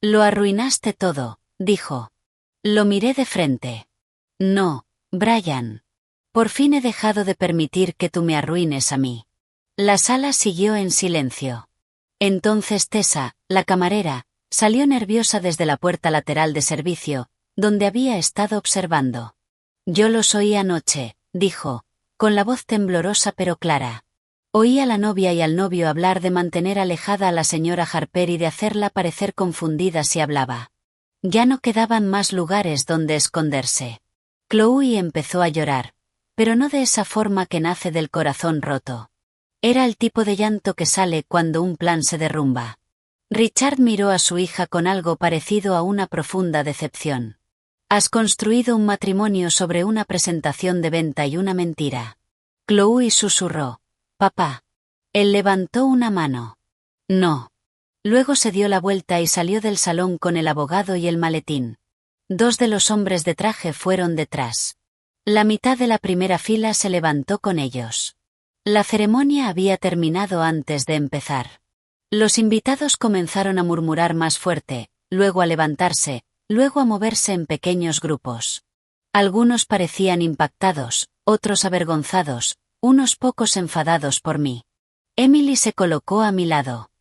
Lo arruinaste todo, dijo. Lo miré de frente. No, Brian. Por fin he dejado de permitir que tú me arruines a mí. La sala siguió en silencio. Entonces Tessa, la camarera, salió nerviosa desde la puerta lateral de servicio, donde había estado observando. Yo los oí anoche, dijo, con la voz temblorosa pero clara. Oí a la novia y al novio hablar de mantener alejada a la señora Harper y de hacerla parecer confundida si hablaba. Ya no quedaban más lugares donde esconderse. Chloe empezó a llorar, pero no de esa forma que nace del corazón roto. Era el tipo de llanto que sale cuando un plan se derrumba. Richard miró a su hija con algo parecido a una profunda decepción. Has construido un matrimonio sobre una presentación de venta y una mentira. Chloe susurró. Papá. Él levantó una mano. No. Luego se dio la vuelta y salió del salón con el abogado y el maletín. 2 de los hombres de traje fueron detrás. La mitad de la primera fila se levantó con ellos. La ceremonia había terminado antes de empezar. Los invitados comenzaron a murmurar más fuerte, luego a levantarse, luego a moverse en pequeños grupos. Algunos parecían impactados, otros avergonzados, unos pocos enfadados por mí. Emily se colocó a mi lado.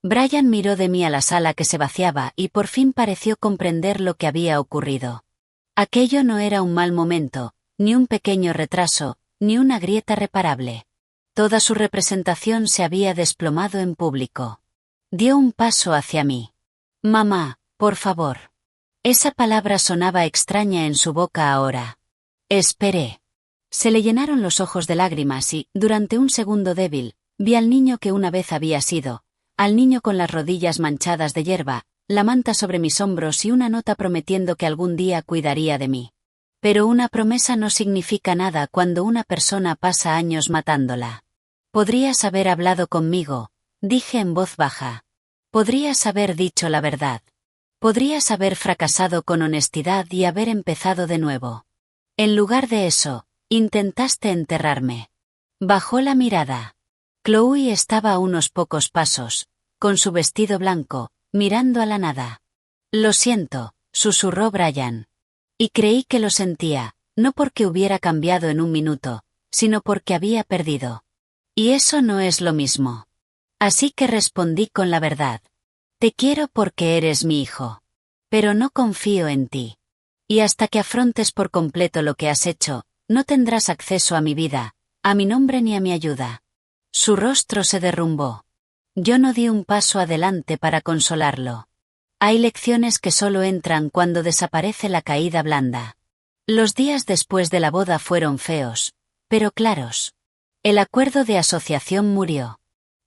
Brian miró de mí a la sala que se vaciaba y por fin pareció comprender lo que había ocurrido. Aquello no era un mal momento, ni un pequeño retraso, ni una grieta reparable. Toda su representación se había desplomado en público. Dio un paso hacia mí. Mamá, por favor. Esa palabra sonaba extraña en su boca ahora. Esperé. Se le llenaron los ojos de lágrimas y, durante un segundo débil, vi al niño que una vez había sido, al niño con las rodillas manchadas de hierba, la manta sobre mis hombros y una nota prometiendo que algún día cuidaría de mí. Pero una promesa no significa nada cuando una persona pasa años matándola. Podrías haber hablado conmigo, dije en voz baja. Podrías haber dicho la verdad. Podrías haber fracasado con honestidad y haber empezado de nuevo. En lugar de eso, intentaste enterrarme. Bajó la mirada. Chloe estaba a unos pocos pasos, con su vestido blanco, mirando a la nada. Lo siento, susurró Brian. Y creí que lo sentía, no porque hubiera cambiado en un minuto, sino porque había perdido. Y eso no es lo mismo. Así que respondí con la verdad. Te quiero porque eres mi hijo. Pero no confío en ti. Y hasta que afrontes por completo lo que has hecho, no tendrás acceso a mi vida, a mi nombre ni a mi ayuda. Su rostro se derrumbó. Yo no di un paso adelante para consolarlo. Hay lecciones que solo entran cuando desaparece la caída blanda. Los días después de la boda fueron feos, pero claros. El acuerdo de asociación murió.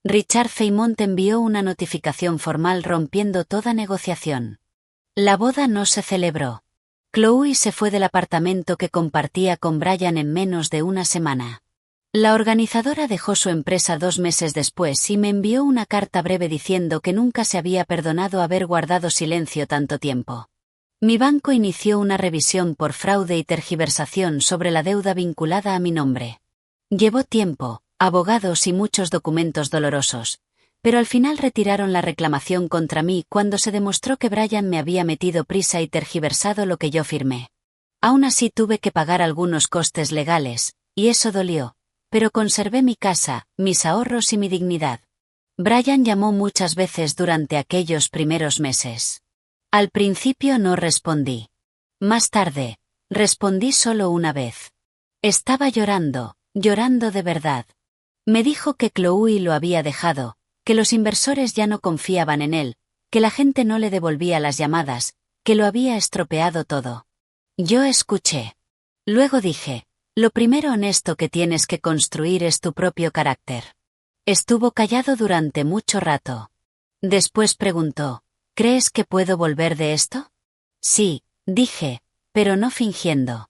Richard Feymont envió una notificación formal rompiendo toda negociación. La boda no se celebró. Chloe se fue del apartamento que compartía con Brian en menos de una semana. La organizadora dejó su empresa 2 meses después y me envió una carta breve diciendo que nunca se había perdonado haber guardado silencio tanto tiempo. Mi banco inició una revisión por fraude y tergiversación sobre la deuda vinculada a mi nombre. Llevó tiempo, abogados y muchos documentos dolorosos, pero al final retiraron la reclamación contra mí cuando se demostró que Brian me había metido prisa y tergiversado lo que yo firmé. Aún así tuve que pagar algunos costes legales, y eso dolió, pero conservé mi casa, mis ahorros y mi dignidad. Brian llamó muchas veces durante aquellos primeros meses. Al principio no respondí. Más tarde, respondí solo una vez. Estaba llorando, llorando de verdad. Me dijo que Chloe lo había dejado, que los inversores ya no confiaban en él, que la gente no le devolvía las llamadas, que lo había estropeado todo. Yo escuché. Luego dije, lo primero honesto que tienes que construir es tu propio carácter. Estuvo callado durante mucho rato. Después preguntó, ¿crees que puedo volver de esto? Sí, dije, pero no fingiendo.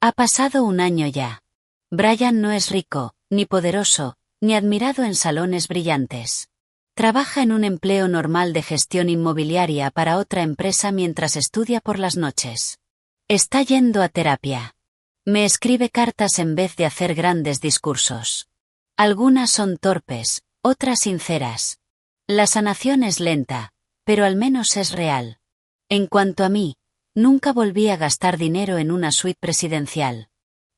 Ha pasado un año ya. Brian no es rico, ni poderoso, ni admirado en salones brillantes. Trabaja en un empleo normal de gestión inmobiliaria para otra empresa mientras estudia por las noches. Está yendo a terapia. Me escribe cartas en vez de hacer grandes discursos. Algunas son torpes, otras sinceras. La sanación es lenta, pero al menos es real. En cuanto a mí, nunca volví a gastar dinero en una suite presidencial.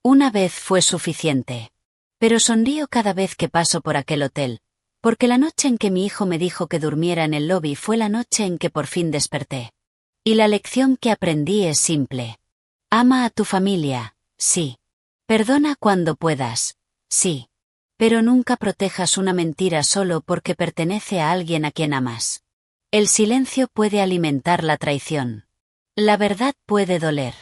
Una vez fue suficiente. Pero sonrío cada vez que paso por aquel hotel, porque la noche en que mi hijo me dijo que durmiera en el lobby fue la noche en que por fin desperté. Y la lección que aprendí es simple. Ama a tu familia, sí. Perdona cuando puedas, sí. Pero nunca protejas una mentira solo porque pertenece a alguien a quien amas. El silencio puede alimentar la traición. La verdad puede doler.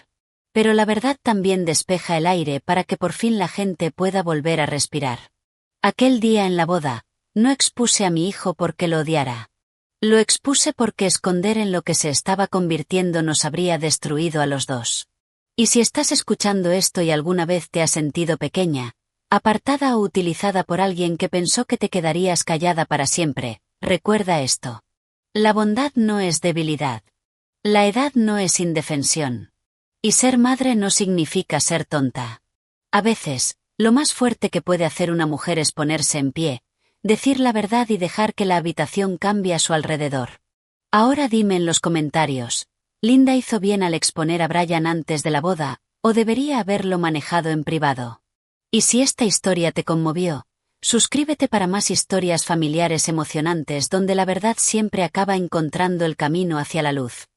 Pero la verdad también despeja el aire para que por fin la gente pueda volver a respirar. Aquel día en la boda, no expuse a mi hijo porque lo odiara. Lo expuse porque esconder en lo que se estaba convirtiendo nos habría destruido a los dos. Y si estás escuchando esto y alguna vez te has sentido pequeña, apartada o utilizada por alguien que pensó que te quedarías callada para siempre, recuerda esto. La bondad no es debilidad. La edad no es indefensión. Y ser madre no significa ser tonta. A veces, lo más fuerte que puede hacer una mujer es ponerse en pie, decir la verdad y dejar que la habitación cambie a su alrededor. Ahora dime en los comentarios, ¿Linda hizo bien al exponer a Brian antes de la boda, o debería haberlo manejado en privado? Y si esta historia te conmovió, suscríbete para más historias familiares emocionantes donde la verdad siempre acaba encontrando el camino hacia la luz.